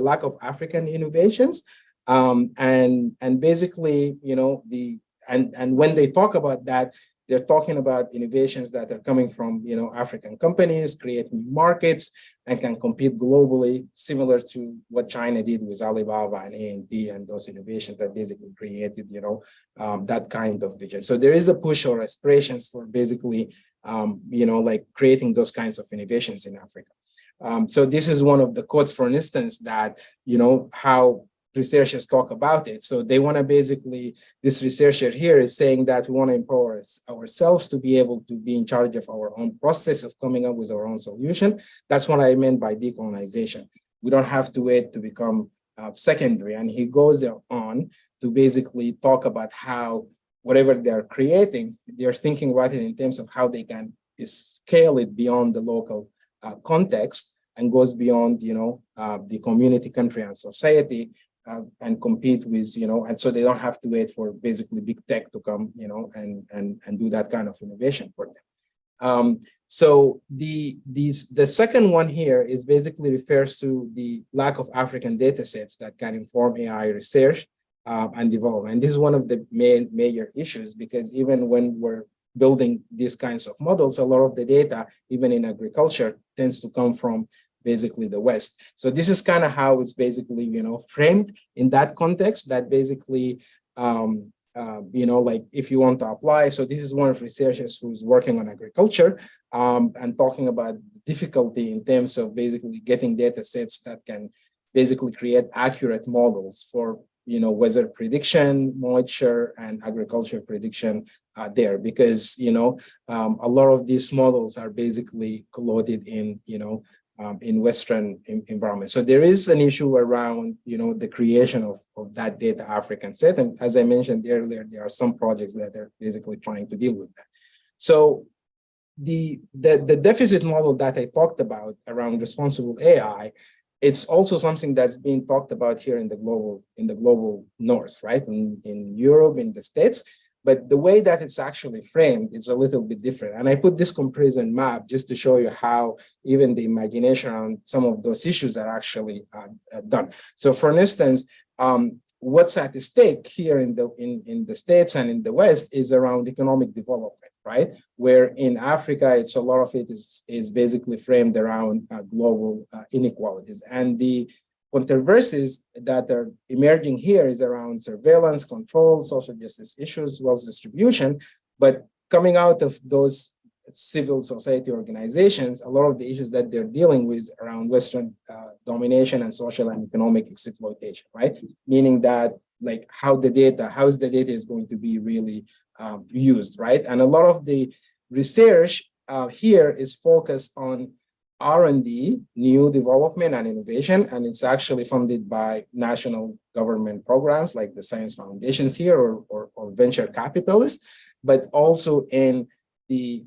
lack of African innovations. And basically, and when they talk about that, they're talking about innovations that are coming from African companies, create new markets, and can compete globally, similar to what China did with Alibaba and ANT and those innovations that basically created that kind of vision. So there is a push or aspirations for basically creating those kinds of innovations in Africa. So this is one of the quotes, for instance, that, how researchers talk about it. So they want to basically, this researcher here is saying that we want to empower ourselves to be able to be in charge of our own process of coming up with our own solution. That's what I meant by decolonization. We don't have to wait to become secondary. And he goes on to basically talk about how whatever they're creating, they're thinking about it in terms of how they can scale it beyond the local context and goes beyond, the community, country, and society, and compete with, and so they don't have to wait for basically big tech to come, and do that kind of innovation for them. So the second one here is basically refers to the lack of African data sets that can inform AI research and development. And this is one of the major issues, because even when we're building these kinds of models, a lot of the data, even in agriculture, tends to come from basically the West. So this is kind of how it's basically, framed in that context, that basically, if you want to apply. So this is one of researchers who's working on agriculture and talking about difficulty in terms of basically getting data sets that can basically create accurate models for weather prediction, moisture, and agriculture prediction there, because a lot of these models are basically loaded in Western environment. So there is an issue around the creation of that data African set, and as I mentioned earlier, there are some projects that are basically trying to deal with that. So the deficit model that I talked about around responsible AI, it's also something that's being talked about here in the global north, right? In Europe, in the States. but the way that it's actually framed is a little bit different. And I put this comparison map just to show you how even the imagination around some of those issues are actually done. So for instance, what's at stake here in the States and in the West is around economic development, right? Where in Africa, it's a lot of it is basically framed around global inequalities. And the controversies that are emerging here is around surveillance, control, social justice issues, wealth distribution. But coming out of those civil society organizations, a lot of the issues that they're dealing with around Western domination and social and economic exploitation, right? Meaning that like how is the data is going to be really used, right? And a lot of the research here is focused on R&D, new development and innovation, and it's actually funded by national government programs like the Science Foundations here or venture capitalists, but also in in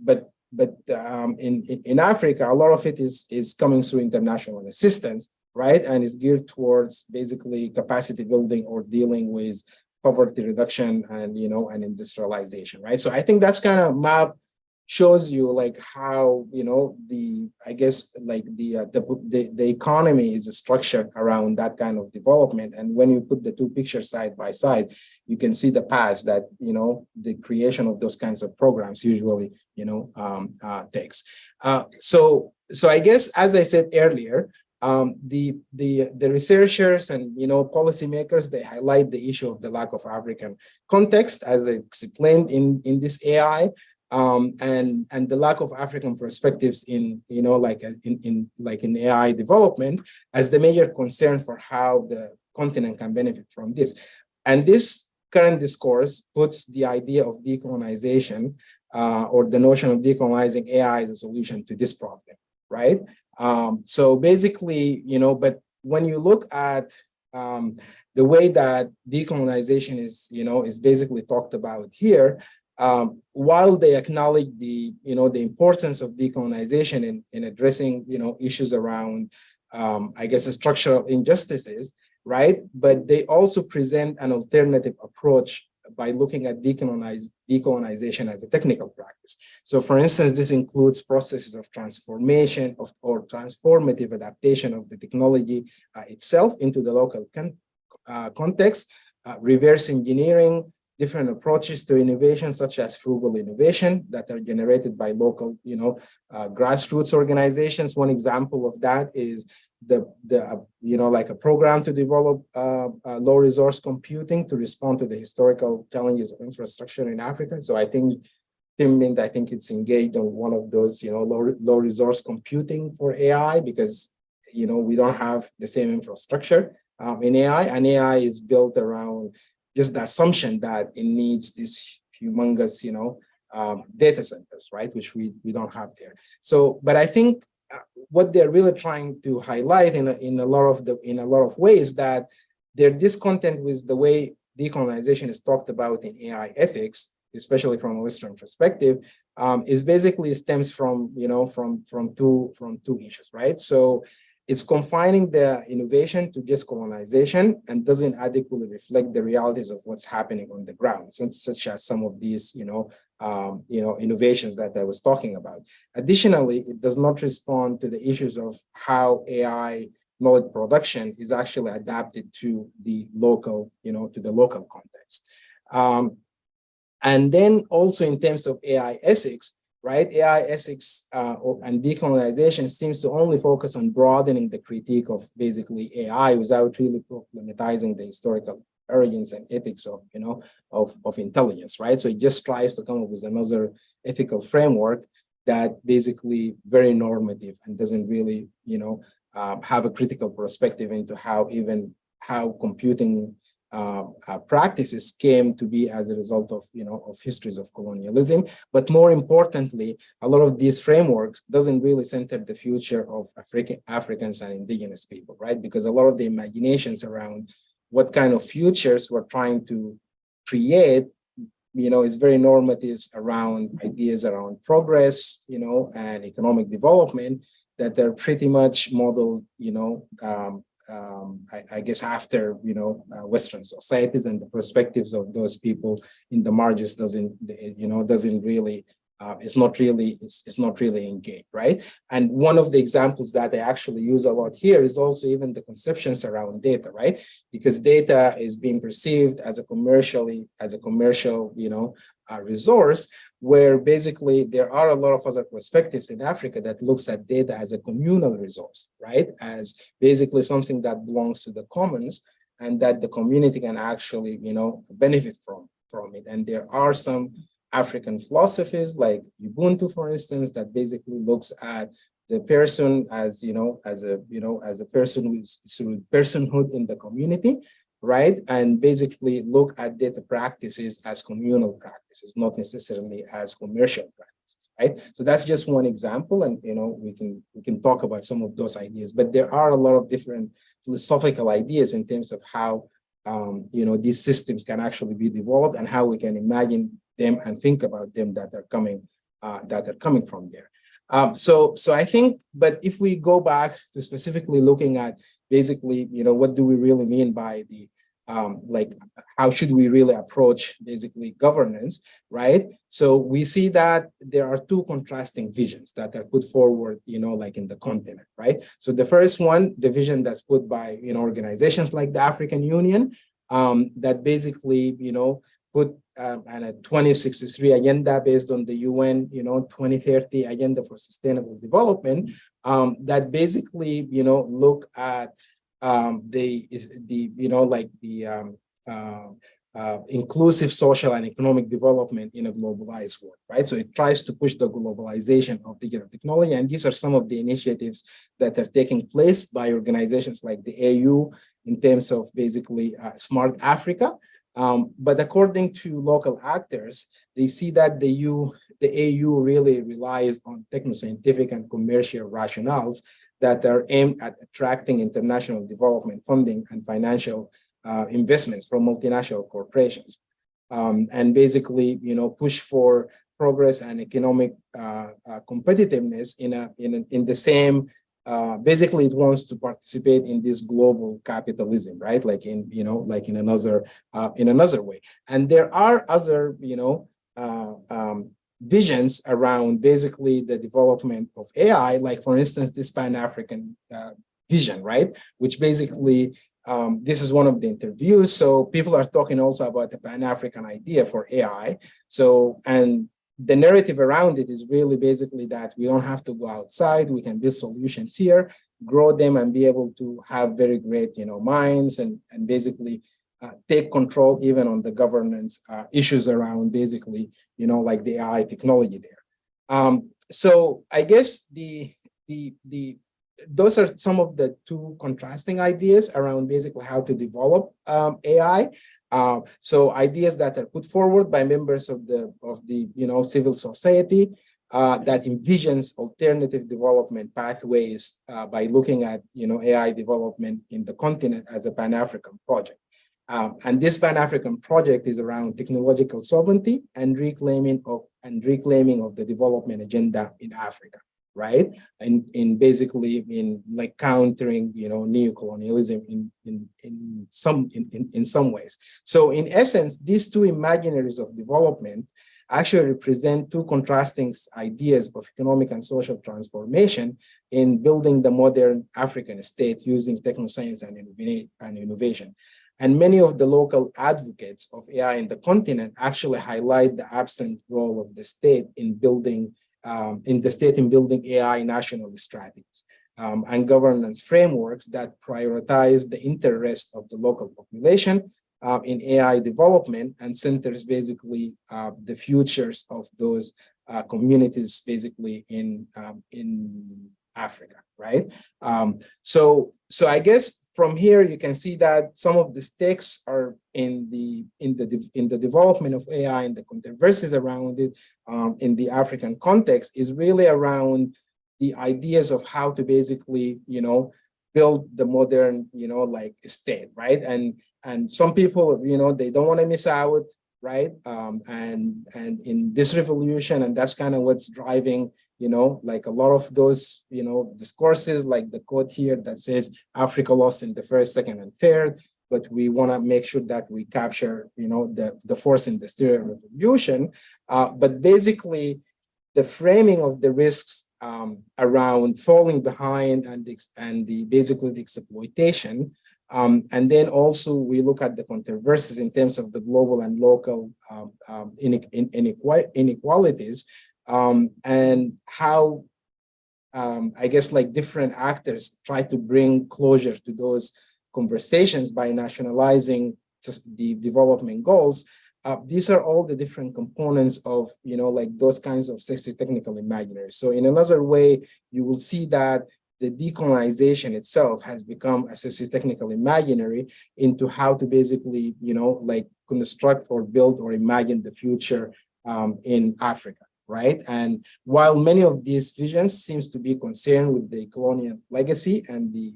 Africa, a lot of it is coming through international assistance, right? And is geared towards basically capacity building or dealing with poverty reduction and and industrialization, right? So I think that's kind of map shows you like how the economy is structured around that kind of development. And when you put the two pictures side by side, you can see the path that the creation of those kinds of programs usually takes. So I guess, as I said earlier, the researchers and policymakers, they highlight the issue of the lack of African context, as I explained in this AI. And the lack of African perspectives in in AI development as the major concern for how the continent can benefit from this. And this current discourse puts the idea of decolonization or the notion of decolonizing AI as a solution to this problem, right? So basically, but when you look at the way that decolonization is basically talked about here, while they acknowledge the importance of decolonization in addressing issues around structural injustices, right? But they also present an alternative approach by looking at decolonization as a technical practice. So for instance, this includes processes of transformation or transformative adaptation of the technology itself into the local context, reverse engineering, different approaches to innovation, such as frugal innovation that are generated by local, grassroots organizations. One example of that is a program to develop low resource computing to respond to the historical challenges of infrastructure in Africa. So I think Tim Lind, I think it's engaged on one of those, low resource computing for AI because, we don't have the same infrastructure in AI, and AI is built around just the assumption that it needs these humongous, data centers, right? Which we don't have there. So, but I think what they're really trying to highlight in a lot of ways that their discontent with the way decolonization is talked about in AI ethics, especially from a Western perspective, is basically stems from from two issues, right? So it's confining the innovation to just colonization and doesn't adequately reflect the realities of what's happening on the ground, such as some of these, innovations that I was talking about. Additionally, it does not respond to the issues of how AI knowledge production is actually adapted to the local, context. And then also in terms of AI ethics, right? AI ethics and decolonization seems to only focus on broadening the critique of basically AI without really problematizing the historical origins and ethics of, of intelligence, right? So it just tries to come up with another ethical framework that basically very normative and doesn't really, have a critical perspective into how computing practices came to be as a result of of histories of colonialism. But more importantly, a lot of these frameworks doesn't really center the future of Africans and indigenous people, right? Because a lot of the imaginations around what kind of futures we're trying to create, is very normative around ideas around progress, and economic development that are pretty much modeled, I guess after, Western societies, and the perspectives of those people in the margins doesn't really, it's not really engaged, right? And one of the examples that I actually use a lot here is also even the conceptions around data, right? Because data is being perceived as a commercial, resource, where basically there are a lot of other perspectives in Africa that looks at data as a communal resource, right? As basically something that belongs to the commons and that the community can actually, benefit from it. And there are some African philosophies like Ubuntu, for instance, that basically looks at the person as, as a person with personhood in the community, right? And basically look at data practices as communal practices, not necessarily as commercial practices, right? So that's just one example, and we can talk about some of those ideas. But there are a lot of different philosophical ideas in terms of how these systems can actually be developed and how we can imagine them and think about them that are coming from there. So I think, but if we go back to specifically looking at basically, what do we really mean by the, how should we really approach basically governance, right? So we see that there are two contrasting visions that are put forward, like in the continent, right? So the first one, the vision that's put by, organizations like the African Union, that basically, put on a 2063 agenda based on the UN, 2030 agenda for sustainable development, that basically, look at inclusive social and economic development in a globalized world, right? So it tries to push the globalization of digital technology. And these are some of the initiatives that are taking place by organizations like the AU in terms of basically Smart Africa. But according to local actors, they see that the AU really relies on techno-scientific and commercial rationales that are aimed at attracting international development funding and financial investments from multinational corporations, and basically, push for progress and economic competitiveness in the same. Basically, it wants to participate in this global capitalism, right? Like in another way. And there are other, visions around basically the development of AI, like for instance, this Pan-African vision, right? Which basically, this is one of the interviews. So people are talking also about the Pan-African idea for AI. So, and the narrative around it is really basically that we don't have to go outside. We can build solutions here, grow them, and be able to have very great, minds and basically take control even on the governance issues around basically, like the AI technology there. So I guess those are some of the two contrasting ideas around basically how to develop AI. So ideas that are put forward by members of the civil society that envisions alternative development pathways by looking at AI development in the continent as a Pan-African project. And this Pan-African project is around technological sovereignty and reclaiming of the development agenda in Africa, right? And basically in like countering, neocolonialism in some ways. So in essence, these two imaginaries of development actually represent two contrasting ideas of economic and social transformation in building the modern African state using technoscience and innovation. And many of the local advocates of AI in the continent actually highlight the absent role of the state in building AI national strategies and governance frameworks that prioritize the interest of the local population in AI development and centers basically the futures of those communities basically in Africa, right? So I guess from here you can see that some of the stakes are in the development of AI and the controversies around it in the African context is really around the ideas of how to basically build the modern like state, right? And some people they don't want to miss out, right? And in this revolution, and that's kind of what's driving like a lot of those, discourses, like the quote here that says Africa lost in the first, second, and third, but we want to make sure that we capture, the fourth industrial revolution. But basically, the framing of the risks around falling behind and basically the exploitation. And then also we look at the controversies in terms of the global and local inequalities, and how I guess like different actors try to bring closure to those conversations by nationalizing the development goals. These are all the different components of, like those kinds of socio-technical imaginaries. So in another way, you will see that the decolonization itself has become a socio-technical imaginary into how to basically, like construct or build or imagine the future in Africa, right? And while many of these visions seems to be concerned with the colonial legacy and the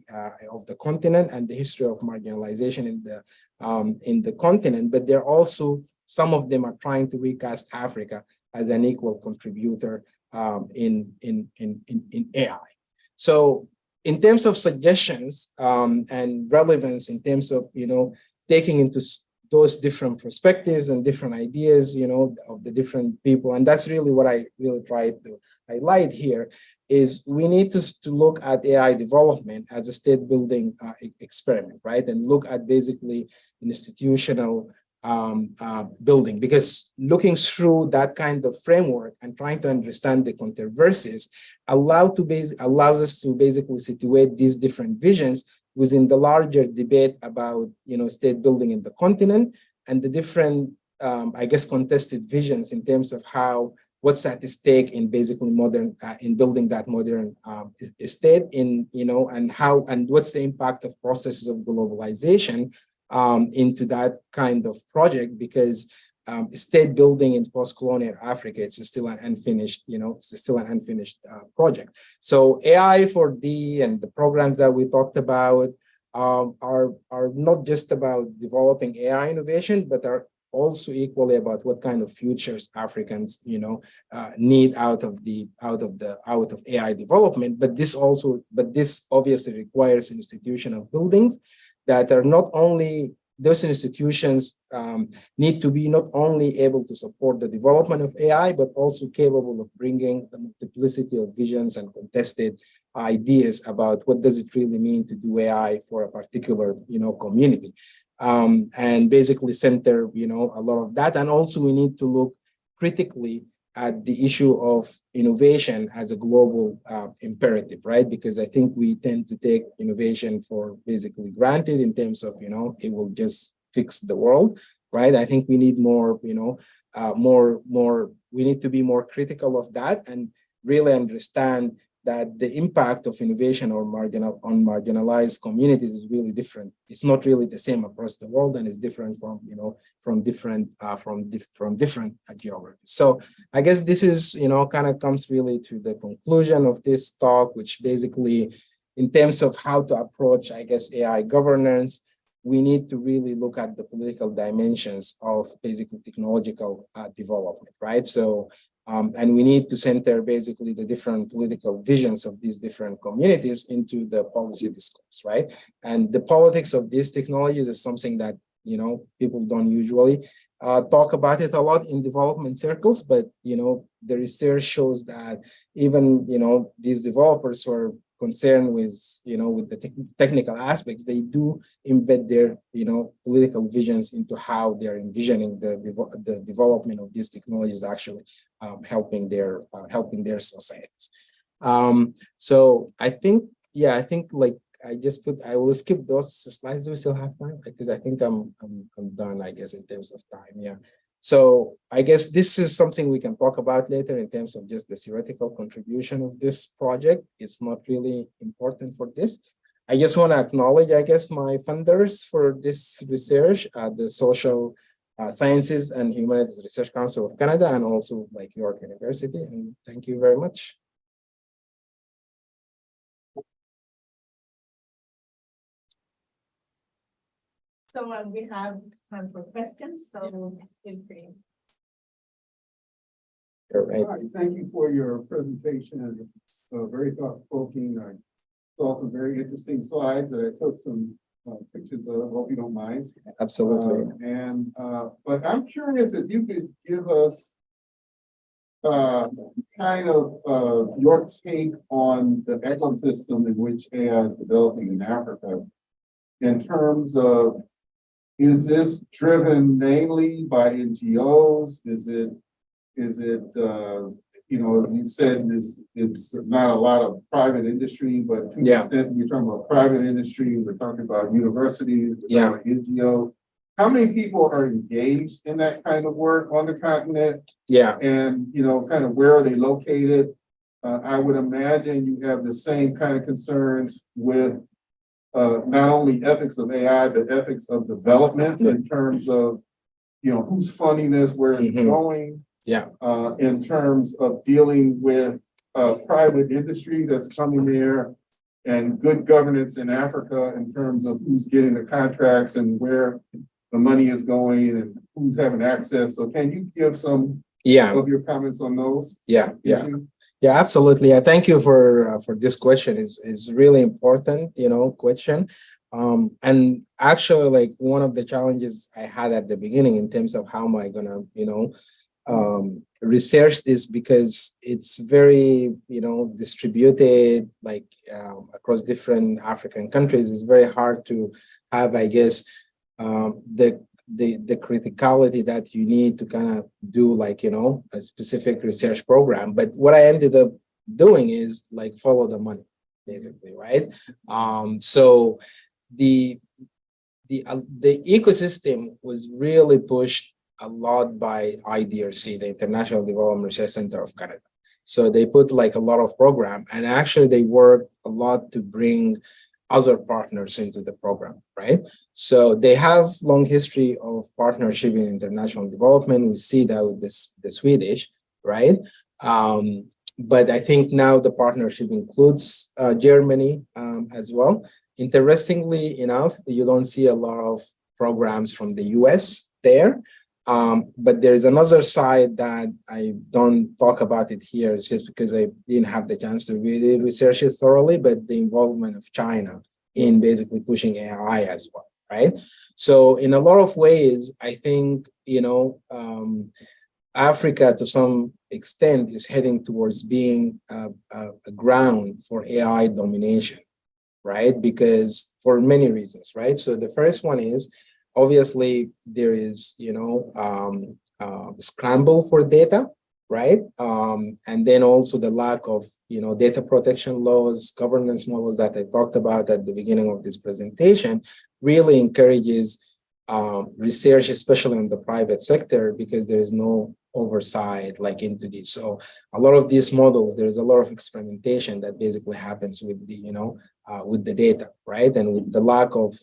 of the continent and the history of marginalization in the continent, but they're also, some of them are trying to recast Africa as an equal contributor in AI. So in terms of suggestions and relevance, in terms of, taking into those different perspectives and different ideas, of the different people, and that's really what I really tried to highlight here, is we need to look at AI development as a state building experiment, right? And look at basically institutional building, because looking through that kind of framework and trying to understand the controversies allows us to basically situate these different visions within the larger debate about, state building in the continent and the different, I guess, contested visions in terms of what's at stake in basically modern, in building that modern state and what's the impact of processes of globalization into that kind of project, because state building in post-colonial Africa, it's still an unfinished, project. So AI4D and the programs that we talked about are not just about developing AI innovation, but are also equally about what kind of futures Africans, need out of AI development. But this obviously requires institutional buildings that are not only, those institutions need to be not only able to support the development of AI, but also capable of bringing the multiplicity of visions and contested ideas about what does it really mean to do AI for a particular, community. And basically center, a lot of that. And also we need to look critically at the issue of innovation as a global imperative, right? Because I think we tend to take innovation for basically granted in terms of, it will just fix the world, right? I think we need more, we need to be more critical of that and really understand that the impact of innovation on marginalized communities is really different. It's not really the same across the world, and it's different from different geographies. So I guess this is kind of comes really to the conclusion of this talk, which basically, in terms of how to approach, I guess, AI governance, we need to really look at the political dimensions of basically technological development, right? So and we need to center basically the different political visions of these different communities into the policy discourse, right? And the politics of these technologies is something that, people don't usually talk about it a lot in development circles, but, the research shows that even, these developers who are concerned with, with the technical aspects, they do embed their, political visions into how they're envisioning the development of these technologies actually helping their societies. So I think like I will skip those slides. Do we still have time? Because I think I'm done, I guess, in terms of time. Yeah. So I guess this is something we can talk about later in terms of just the theoretical contribution of this project. It's not really important for this. I just want to acknowledge, I guess, my funders for this research, the Social Sciences and Humanities Research Council of Canada, and also like York University. And thank you very much. So we have time for questions, so feel free. All right. All right, thank you for your presentation. Very thought-provoking. I saw some very interesting slides that I took some pictures of, hope you don't mind. Absolutely. But I'm curious if you could give us kind of your take on the ecosystem in which AI is developing in Africa in terms of, is this driven mainly by NGOs? Is it, you know, you said it's not a lot of private industry, but to the Yeah. extent you're talking about private industry, we're talking about universities, we're Yeah. talking about NGOs. How many people are engaged in that kind of work on the continent? Yeah. And, you know, kind of where are they located? I would imagine you have the same kind of concerns with not only ethics of AI, but ethics of development in terms of, you know, who's funding this, where it's Mhm. going. Yeah. In terms of dealing with private industry that's coming there and good governance in Africa in terms of who's getting the contracts and where the money is going and who's having access. So can you give some Yeah. of your comments on those? Yeah. Yeah. issues? Yeah, absolutely. Yeah, thank you for this question. Is really important, you know, question. And actually, like one of the challenges I had at the beginning in terms of how am I gonna, you know, research this, because it's very, you know, distributed like across different African countries. It's very hard to have, I guess, the criticality that you need to kind of do, like, you know, a specific research program. But what I ended up doing is like follow the money, basically, right? So the the ecosystem was really pushed a lot by IDRC, the International Development Research Center of Canada. So they put like a lot of program, and actually they work a lot to bring other partners into the program, right? So they have long history of partnership in international development. We see that with the Swedish, right? But I think now the partnership includes Germany as well. Interestingly enough, you don't see a lot of programs from the US there. But there's another side that I don't talk about it here. It's just because I didn't have the chance to really research it thoroughly, but the involvement of China in basically pushing AI as well, right? So in a lot of ways, I think, you know, Africa to some extent is heading towards being a ground for AI domination, right? Because for many reasons, right? So the first one is, obviously, there is, you know, scramble for data, right? And then also the lack of, you know, data protection laws, governance models that I talked about at the beginning of this presentation really encourages research, especially in the private sector, because there is no oversight like into this. So a lot of these models, there's a lot of experimentation that basically happens with the, you know, with the data, right? And with the lack of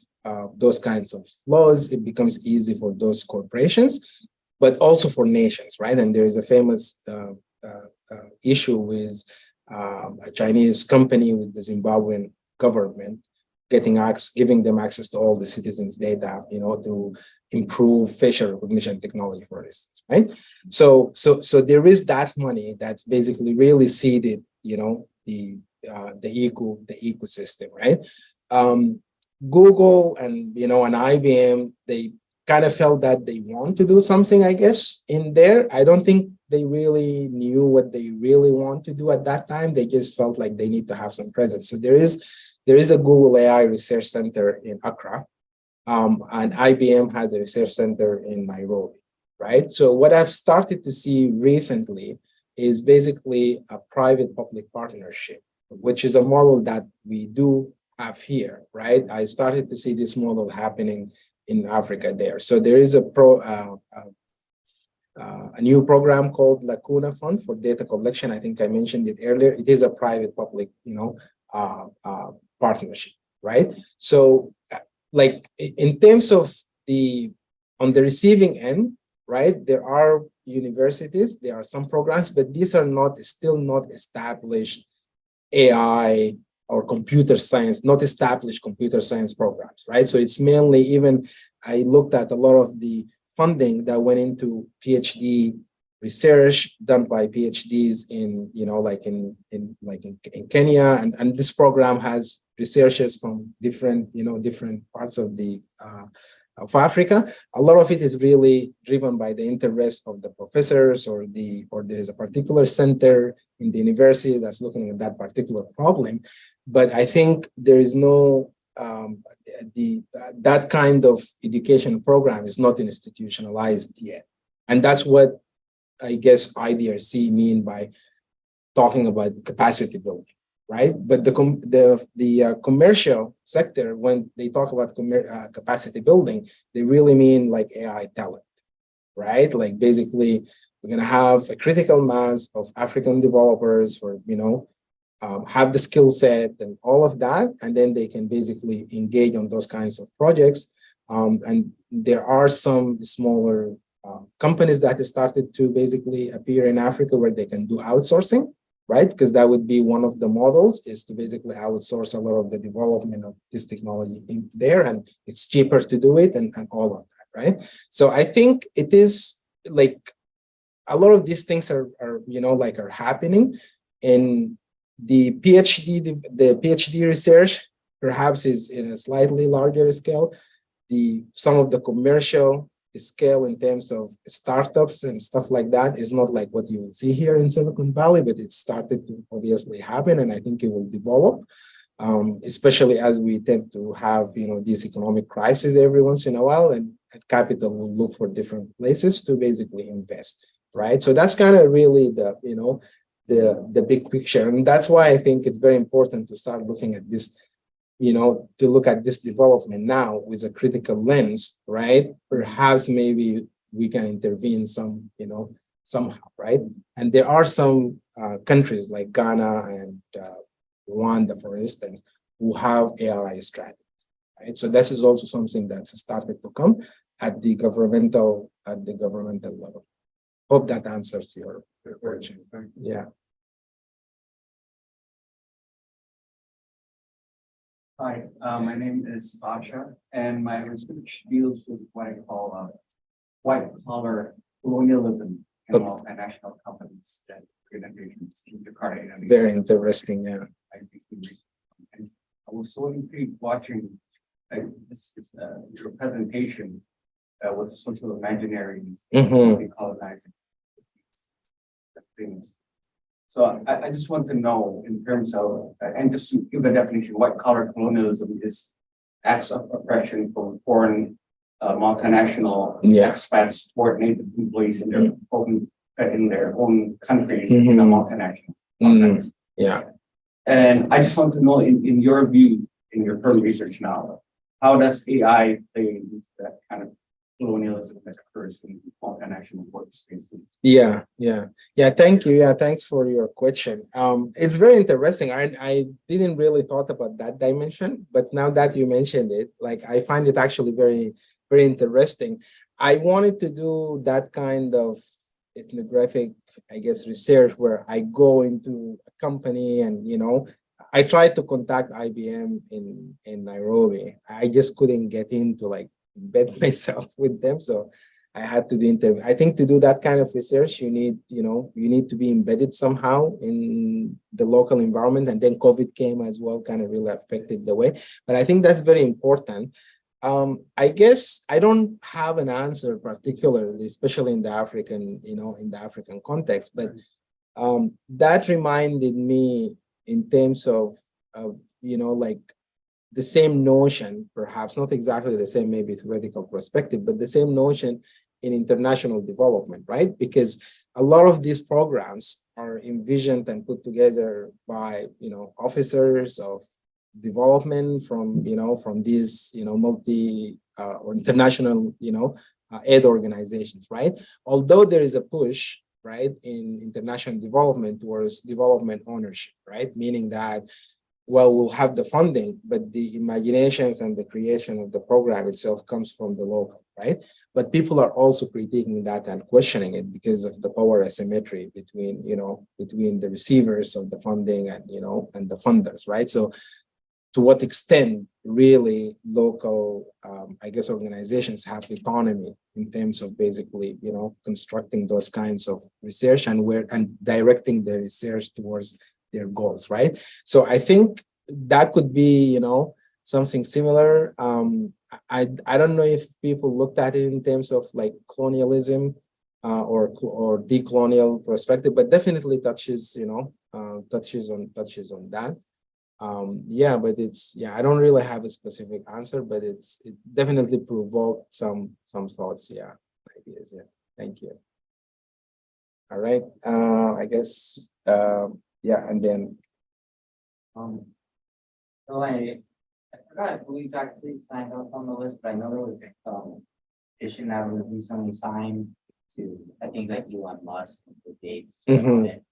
those kinds of laws, it becomes easy for those corporations, but also for nations, right? And there is a famous issue with a Chinese company with the Zimbabwean government giving them access to all the citizens' data, you know, to improve facial recognition technology, for instance, right? So there is that money that's basically really seeded, you know, the ecosystem, right? Google and, you know, and IBM, they kind of felt that they want to do something, I guess, in there. I don't think they really knew what they really want to do at that time. They just felt like they need to have some presence. So there is a Google AI research center in Accra, and IBM has a research center in Nairobi, right? So what I've started to see recently is basically a private-public partnership, which is a model that we do have here, right? I started to see this model happening in Africa there. So there is a new program called Lacuna Fund for data collection. I think I mentioned it earlier. It is a private-public, you know, partnership, right? So, like in terms of on the receiving end, right? There are universities, there are some programs, but these are still not established AI or computer science, not established computer science programs, right? So it's mainly, even I looked at a lot of the funding that went into PhD research done by PhDs in, in Kenya. And this program has researchers from different parts of of Africa. A lot of it is really driven by the interest of the professors, or there is a particular center in the university that's looking at that particular problem. But I think there is no that kind of education program is not institutionalized yet. And that's what I guess IDRC mean by talking about capacity building, right? But the commercial sector, when they talk about capacity building, they really mean like AI talent, right? Like basically, we're gonna have a critical mass of African developers, or have the skill set and all of that, and then they can basically engage on those kinds of projects. And there are some smaller companies that have started to basically appear in Africa where they can do outsourcing, right? Because that would be one of the models, is to basically outsource a lot of the development of this technology in there, and it's cheaper to do it, and all of that, right? So I think it is like a lot of these things are happening. And the PhD research perhaps is in a slightly larger scale. Some of the commercial scale in terms of startups and stuff like that is not like what you will see here in Silicon Valley, but it started to obviously happen, and I think it will develop, especially as we tend to have these economic crises every once in a while, and capital will look for different places to basically invest, right? So that's kind of really the big picture, and that's why I think it's very important to start looking at this, to look at this development now with a critical lens, right? Perhaps maybe we can intervene somehow, right? And there are some countries like Ghana and Rwanda, for instance, who have AI strategies, right? So this is also something that's started to come at the governmental level. Hope that answers your question. Yeah. Hi, my name is Basha, and my research deals with what I call white collar colonialism in multinational companies that organizations in Jakarta. Very interesting, yeah. And I was so intrigued watching your presentation with social imaginaries, decolonizing things. So I just want to know, in terms of, and just to give a definition, white collar colonialism is acts of oppression from foreign multinational expats toward native employees in their own countries in a multinational context. Yeah. And I just want to know, in your view, in your current research now, how does AI play into that kind of colonialism that occurs in multinational workspaces? Yeah. Thank you. Yeah, thanks for your question. It's very interesting. I didn't really thought about that dimension, but now that you mentioned it, like I find it actually very, very interesting. I wanted to do that kind of ethnographic, I guess, research where I go into a company and I tried to contact IBM in Nairobi. I just couldn't get into embed myself with them, so I had to do interview. I think to do that kind of research, you need to be embedded somehow in the local environment, and then COVID came as well, kind of really affected the way. But I think that's very important. I guess I don't have an answer particularly, especially in the African, in the African context, but that reminded me in terms of the same notion, perhaps not exactly the same, maybe theoretical perspective, but the same notion in international development, right? Because a lot of these programs are envisioned and put together by, officers of development from these, multi or international, aid organizations, right? Although there is a push, right, in international development towards development ownership, right? Meaning that, well, we'll have the funding, but the imaginations and the creation of the program itself comes from the local, right? But people are also critiquing that and questioning it because of the power asymmetry between the receivers of the funding and, and the funders, right? So to what extent really local, I guess, organizations have autonomy in terms of basically, constructing those kinds of research and directing the research towards their goals, right? So I think that could be, something similar. I don't know if people looked at it in terms of like colonialism or decolonial perspective, but definitely touches, touches on that. Yeah, but I don't really have a specific answer, but it definitely provoked some thoughts, ideas. Yeah, thank you. All right, I guess and then So I forgot who's actually signed up on the list, but I know there was petition that was recently signed to, I think, like Elon Musk with dates on it,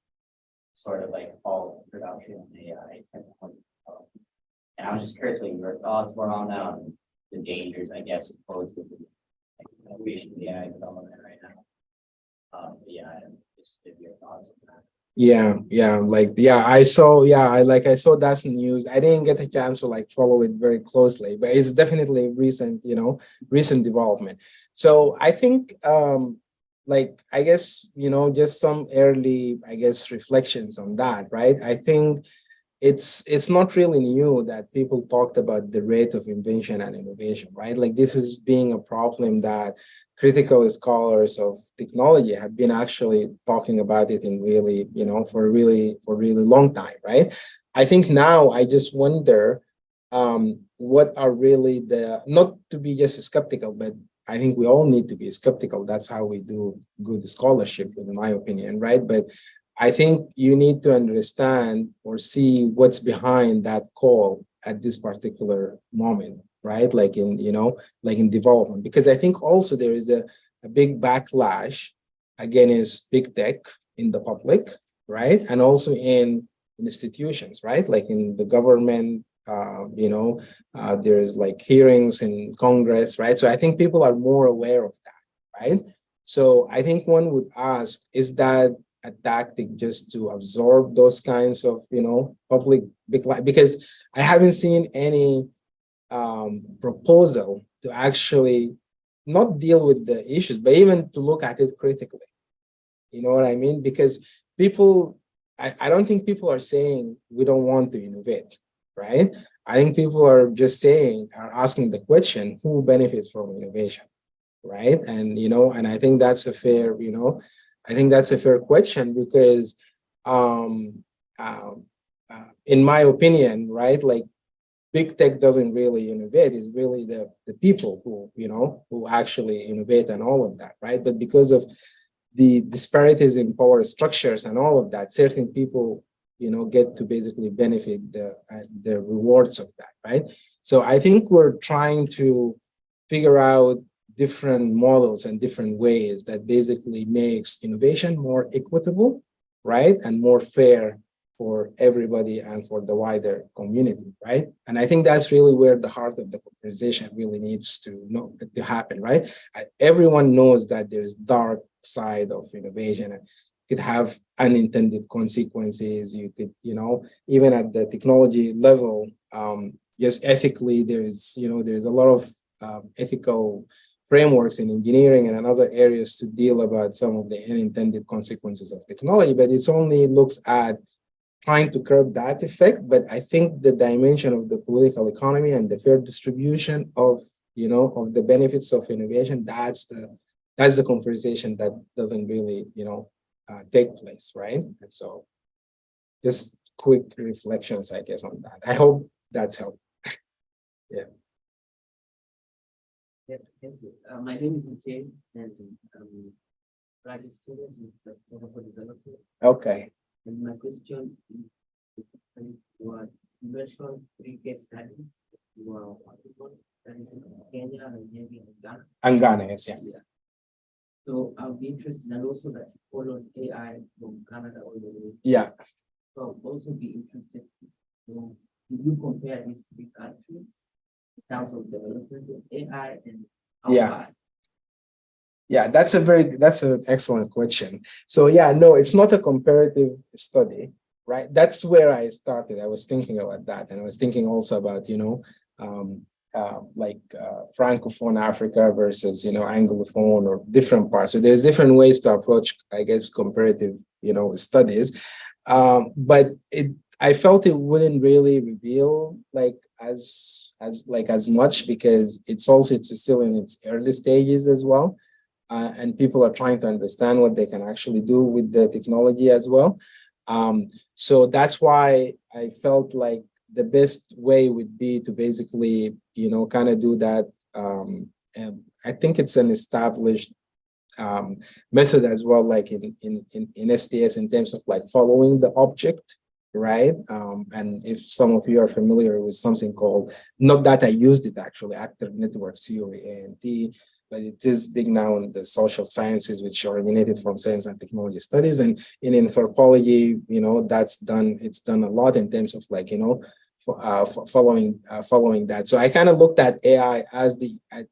sort of like all production and AI technology. And I was just curious what your thoughts were on the dangers, I guess, posed with the innovation of AI development right now. Just give your thoughts on that. I saw that's news. I didn't get a chance to like follow it very closely, but it's definitely recent development. So I think I guess just some early, I guess, reflections on that, right? I think it's not really new that people talked about the rate of invention and innovation, right? Like this is being a problem that critical scholars of technology have been actually talking about it in really, for a really long time, right? I think now I just wonder what are really not to be just skeptical, but I think we all need to be skeptical. That's how we do good scholarship, in my opinion, right? But I think you need to understand or see what's behind that call at this particular moment, right? Like in development, because I think also there is a big backlash against big tech in the public, right? And also in institutions, right? Like in the government, there's like hearings in Congress, right? So I think people are more aware of that, right? So I think one would ask, is that a tactic just to absorb those kinds of, public big, because I haven't seen any proposal to actually not deal with the issues, but even to look at it critically. You know what I mean? Because people, I don't think people are saying we don't want to innovate, right? I think people are just asking the question, who benefits from innovation, right? And, and I think that's a fair, I think that's a fair question because in my opinion, right, like big tech doesn't really innovate. It's really the people who actually innovate and all of that, right? But because of the disparities in power structures and all of that, certain people, get to basically benefit the rewards of that, right? So I think we're trying to figure out different models and different ways that basically makes innovation more equitable, right? And more fair for everybody and for the wider community, right? And I think that's really where the heart of the conversation really needs to happen, right? Everyone knows that there's dark side of innovation and could have unintended consequences. You could, even at the technology level, just ethically, there's a lot of ethical frameworks in engineering and in other areas to deal about some of the unintended consequences of technology, but it's only looks at trying to curb that effect. But I think the dimension of the political economy and the fair distribution of the benefits of innovation, that's the conversation that doesn't really take place, right? And so just quick reflections, I guess, on that. I hope that's helped. Yeah. Yeah, thank you. My name is Michael, and graduate student in the Center for Development. Okay. And my question was, you mentioned 3 case studies. You are working on Kenya and maybe in Ghana. And Ghana, yes, yeah. So I'll be interested, and also that you followed AI from Canada all the way. Yeah. So I'll also be interested to know, do you compare these 3 countries in terms of development of AI and how far? Yeah, that's an excellent question. So yeah, no, it's not a comparative study, right? That's where I started. I was thinking about that. And I was thinking also about, Francophone Africa versus, Anglophone or different parts. So there's different ways to approach, I guess, comparative, studies. But I felt it wouldn't really reveal as much because it's still in its early stages as well. And people are trying to understand what they can actually do with the technology as well. So that's why I felt like the best way would be to basically, kind of do that. And I think it's an established method as well, like in STS in terms of like following the object, right? And if some of you are familiar with something called, not that I used it actually, active network theory, ANT, but it is big now in the social sciences, which originated from science and technology studies. And in anthropology, it's done a lot in terms of like, following that. So I kind of looked at AI as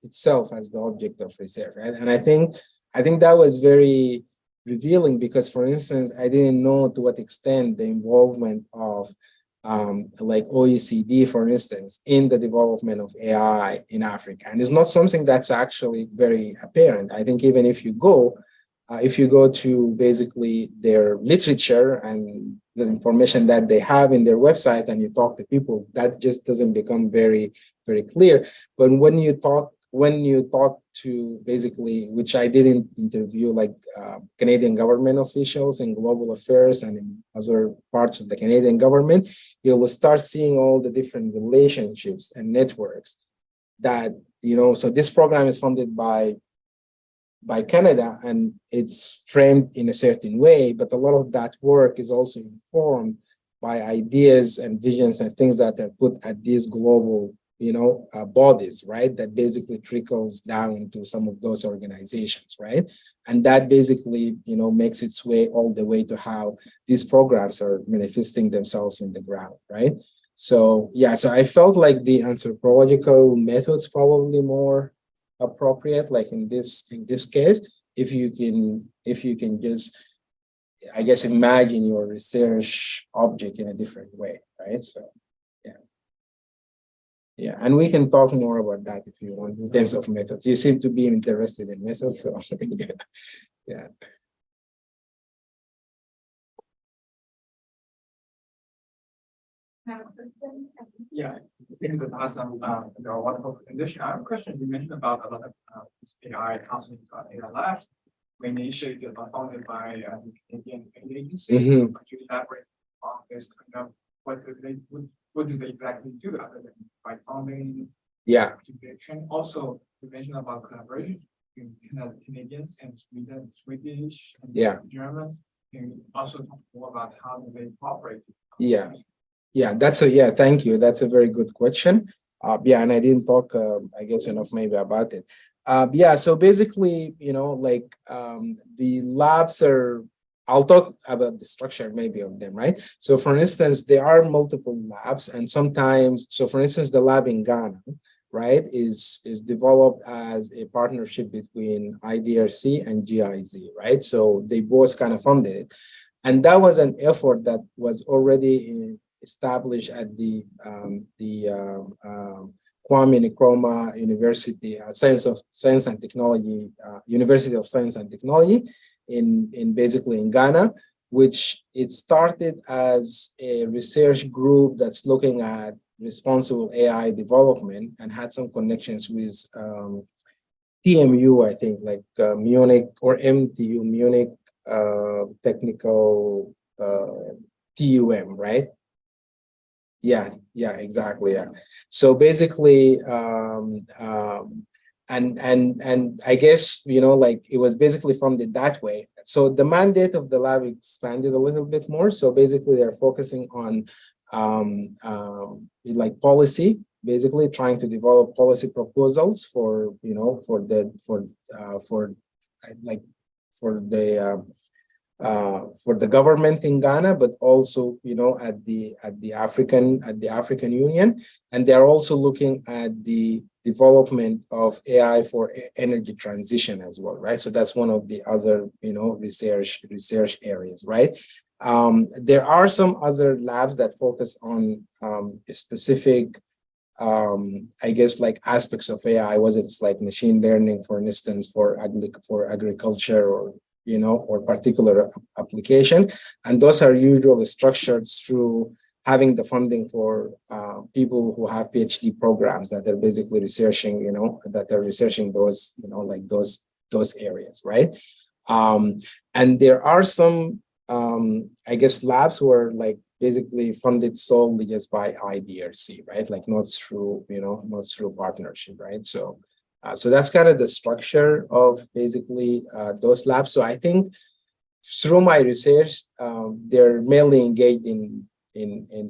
itself as the object of research, right? And I think that was very revealing because, for instance, I didn't know to what extent the involvement of like OECD, for instance, in the development of AI in Africa. And it's not something that's actually very apparent. I think even if you go to basically their literature and the information that they have in their website and you talk to people, that just doesn't become very, very clear. But when you talk to basically, which I didn't interview, like Canadian government officials in global affairs and in other parts of the Canadian government, you'll start seeing all the different relationships and networks that, so this program is funded by Canada and it's framed in a certain way, but a lot of that work is also informed by ideas and visions and things that are put at these global bodies, right? That basically trickles down into some of those organizations, right? And that basically, makes its way all the way to how these programs are manifesting themselves in the ground, right? So, yeah, so I felt like the anthropological method's probably more appropriate, like in this case, if you can just, I guess, imagine your research object in a different way, right? So, yeah, and we can talk more about that if you want in terms of methods. You seem to be interested in methods, so yeah. Yeah, in the past, there are wonderful condition. I have a question. You mentioned about a lot of this AI companies, AI labs, when initiated funded by the Canadian agency. Could you elaborate on this kind of what do they exactly do other than by funding? Yeah. Also, you mentioned about collaboration between Canadians and Swedish, and Germans. Can you also talk more about how do they cooperate? Thank you. That's a very good question. And I didn't talk, I guess, enough maybe about it. So basically, the labs are, I'll talk about the structure maybe of them, right? So for instance, there are multiple labs and sometimes, so for instance, the lab in Ghana, right, is developed as a partnership between IDRC and GIZ, right? So they both kind of funded it. And that was an effort that was already established at the Kwame Nkrumah University, Science and Technology, University of Science and Technology in basically in Ghana, which it started as a research group that's looking at responsible AI development and had some connections with TMU, I think, like Munich or MTU, Munich Technical TUM, right? Yeah, exactly. Yeah. So basically, and I guess, it was basically funded that way. So the mandate of the lab expanded a little bit more. So basically they're focusing on like policy, basically trying to develop policy proposals for the government in Ghana, but also at the African Union, and they're also looking at the development of AI for energy transition as well, right? So that's one of the other research areas, right? There are some other labs that focus on specific, I guess, like aspects of AI, whether it's like machine learning, for instance, for agriculture, or or particular application, and those are usually structured through having the funding for people who have PhD programs that are basically researching, that are researching those, like those areas, right? And there are some, I guess, labs who are like basically funded solely just by IDRC, right? Like not through, not through partnership, right? So, so that's kind of the structure of basically those labs. So I think through my research, they're mainly engaged in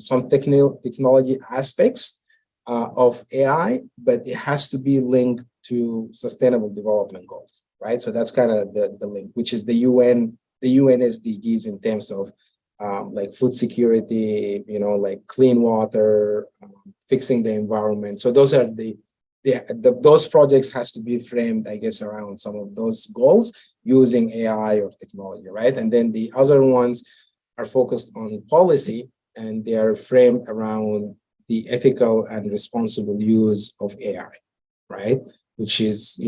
some technology aspects of AI, but it has to be linked to sustainable development goals, right? So that's kind of the link, which is the UN SDGs in terms of like food security, like clean water, fixing the environment. So those are those projects has to be framed, I guess, around some of those goals using AI or technology, right? And then the other ones are focused on policy, and they are framed around the ethical and responsible use of AI, right? Which is,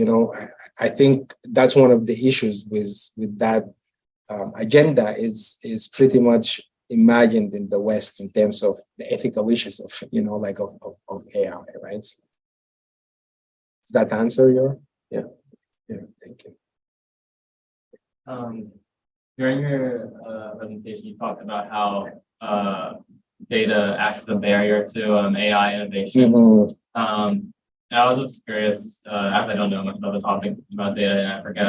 I think that's one of the issues with that agenda is pretty much imagined in the West in terms of the ethical issues of, like of AI, right? So, does that answer your? Yeah, thank you. During your presentation, you talked about how data acts as a barrier to AI innovation. And I was just curious, as I don't know much about the topic about data in Africa,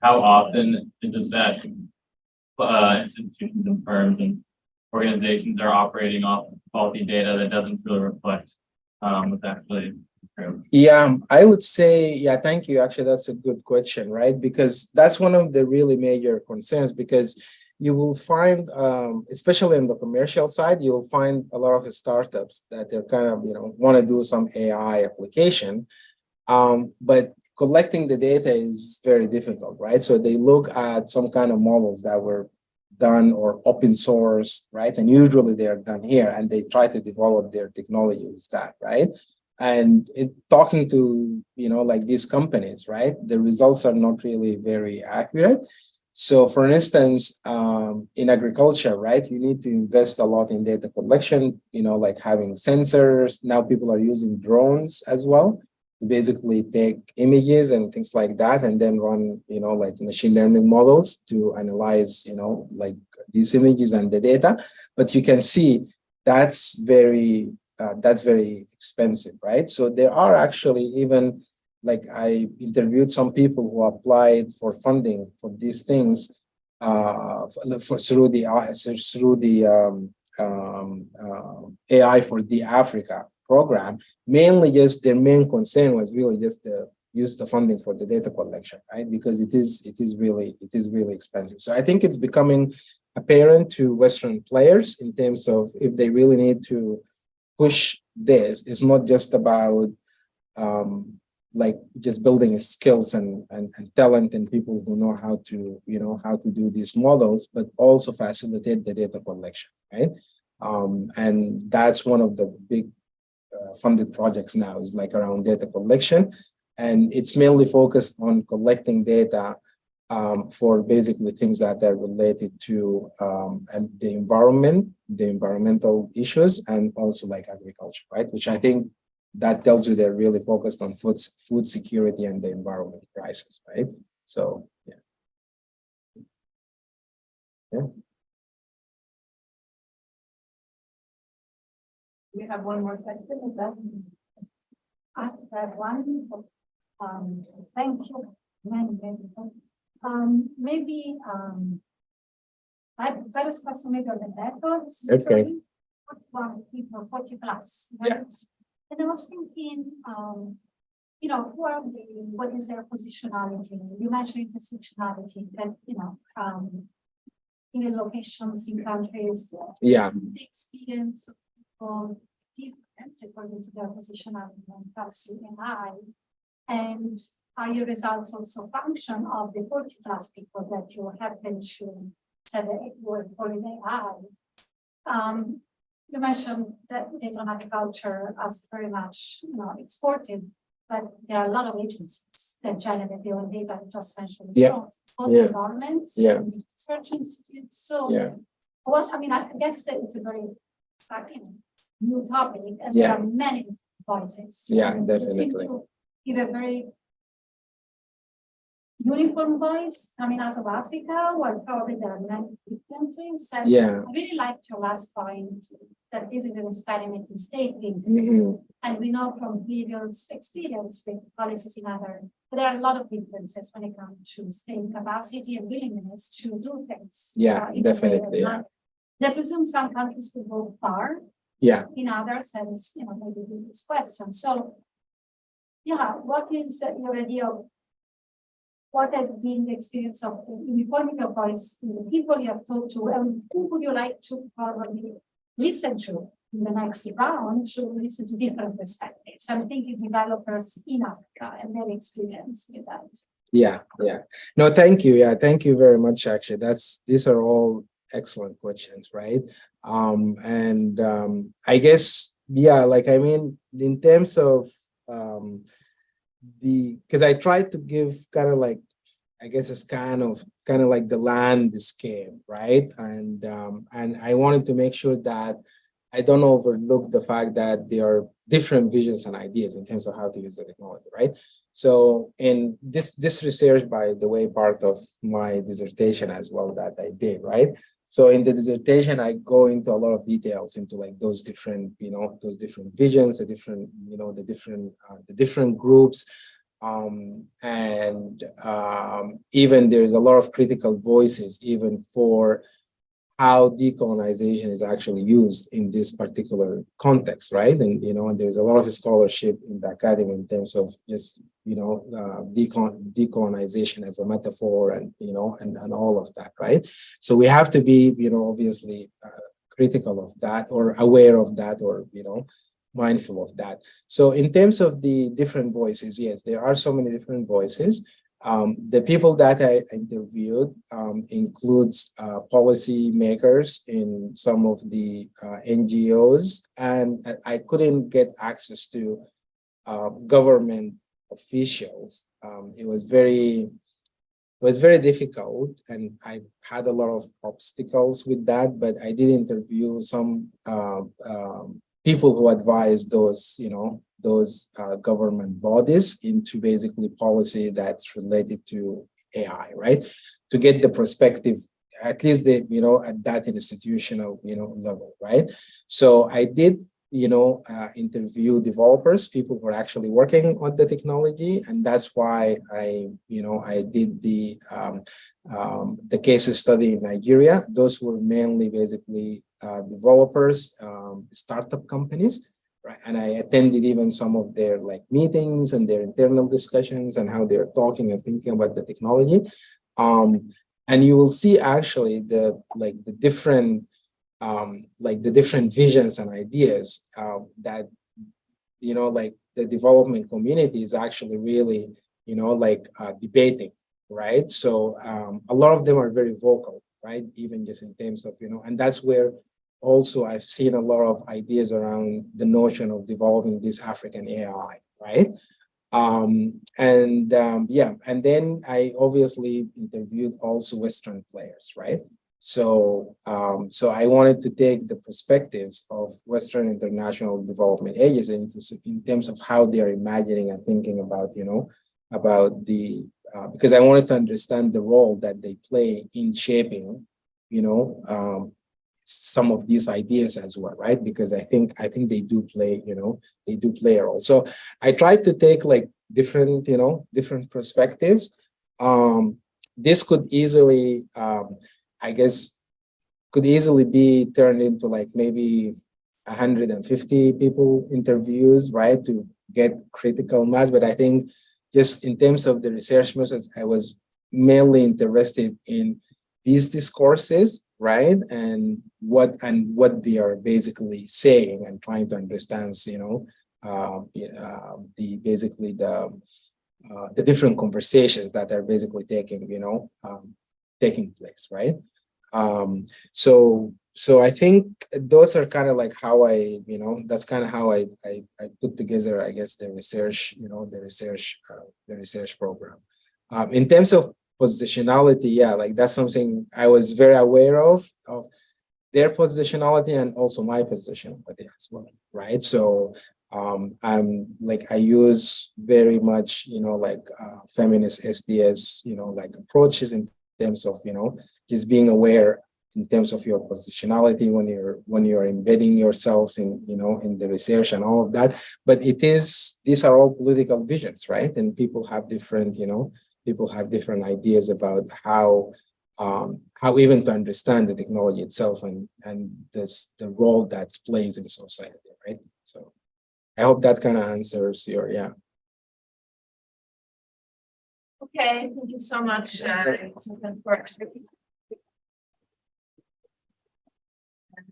how often does that institutions and firms and organizations are operating off faulty data that doesn't really reflect what's actually true? Yeah, I would say, yeah, thank you. Actually, that's a good question, right? Because that's one of the really major concerns, because you will find, especially on the commercial side, you will find a lot of startups that they're kind of, want to do some AI application, but collecting the data is very difficult, right? So they look at some kind of models that were done or open source, right? And usually they are done here, and they try to develop their technology with that, right? And talking to, like these companies, right? The results are not really very accurate. So for instance, in agriculture, right, you need to invest a lot in data collection, like having sensors. Now people are using drones as well to basically take images and things like that, and then run, like machine learning models to analyze, like these images and the data. But you can see that's very expensive, right? So there are actually even, like, I interviewed some people who applied for funding for these things through the AI for the Africa program. Mainly, just their main concern was really just to use the funding for the data collection, right? Because it is really expensive. So I think it's becoming apparent to Western players in terms of if they really need to push this, it's not just about like just building skills and talent and people who know how to do these models, but also facilitate the data collection, right? And that's one of the big funded projects now, is like around data collection, and it's mainly focused on collecting data for basically things that are related to and the environmental issues, and also like agriculture, right? Which I think that tells you they're really focused on food security and the environment crisis, right? So yeah. We have one more question. Is that? I have one. Thank you. Maybe I first question maybe on the methods. Okay. So 40 plus. Right? Yes. And I was thinking, who are they? What is their positionality? You mentioned intersectionality, but even locations in countries. Yeah. The experience of different according to their positionality when it comes to AI. And are your results also function of the 40 plus people that you happen to said that you were calling AI. You mentioned that data and agriculture as very much, exported, but there are a lot of agencies that generate their own data. You just mentioned. Yeah. Both Yeah. governments. Yeah. And research institutes. So, Yeah. well, I mean, I guess that it's a very exciting new topic, and Yeah. there are many voices. Yeah, And you seem definitely. to give a very uniform voice coming out of Africa, where probably there are many differences. And Yeah. I really liked your last point that this is an experimental state, Mhm. and we know from previous experience with policies in other, but there are a lot of differences when it comes to state capacity and willingness to do things. Yeah, in a way definitely, that I presume some countries could go far, Yeah. in others, and maybe with this question. So, yeah, what is your idea of what has been the experience of the uniformity of voice in the people you have talked to, and who would you like to probably listen to in the next round to listen to different perspectives? I'm thinking developers in Africa and their experience with that. Yeah, yeah. No, thank you. Yeah, thank you very much. Actually, these are all excellent questions, right? I guess, yeah, like I mean, in terms of because I tried to give kind of like, I guess it's kind of like the landscape, right? And I wanted to make sure that I don't overlook the fact that there are different visions and ideas in terms of how to use the technology, right? So in this research, by the way, part of my dissertation as well that I did, right? So in the dissertation, I go into a lot of details into like those different, those different visions, the different, the different groups. Even there's a lot of critical voices, even for how decolonization is actually used in this particular context, right? And there's a lot of scholarship in the academy in terms of just decolonization as a metaphor, and and all of that, right? So we have to be obviously critical of that, or aware of that, or mindful of that. So in terms of the different voices, yes, there are so many different voices. The people that I interviewed includes policy makers in some of the NGOs, and I couldn't get access to government officials. It was very difficult, and I had a lot of obstacles with that, but I did interview some people who advise those, those government bodies into basically policy that's related to AI, right? To get the perspective, at least at that institutional, level, right? So I did, interview developers, people who are actually working on the technology, and that's why I did the case study in Nigeria. Those were mainly basically developers, startup companies, right? And I attended even some of their like meetings and their internal discussions and how they're talking and thinking about the technology. And you will see actually the different visions and ideas that the development community is actually really debating, right? So a lot of them are very vocal, right? Even just in terms of and that's where also I've seen a lot of ideas around the notion of developing this African AI, right? Yeah, and then I obviously interviewed also Western players, right? So I wanted to take the perspectives of Western international development agencies in terms of how they're imagining and thinking about about the because I wanted to understand the role that they play in shaping some of these ideas as well, right? Because I think they do play a role. So I tried to take like different perspectives. This could easily I guess could easily be turned into like maybe 150 people interviews, right, to get critical mass. But I think just in terms of the research methods, I was mainly interested in these discourses, right, and what they are basically saying, and trying to understand, the different conversations that are basically taking place, right? So I think those are kind of like how I, that's kind of how I put together, I guess, the research, the research program. In terms of positionality, yeah, like that's something I was very aware of their positionality and also my positionality as well, right? So I'm like I use very much, feminist SDS, like approaches in terms of, just being aware in terms of your positionality when you're embedding yourselves in, in the research and all of that. But these are all political visions, right? And people have different, ideas about how even to understand the technology itself and the role that plays in society, right? So I hope that kind of answers your, yeah. Okay, thank you so much, Susan, for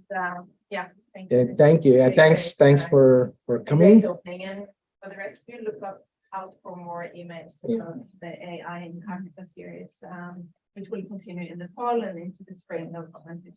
and yeah, thank you. Yeah, thank you. Yeah, thanks for coming. And for the rest of you, look out for more emails Yeah. about the AI in Africa series, which will continue in the fall and into the spring of 2020.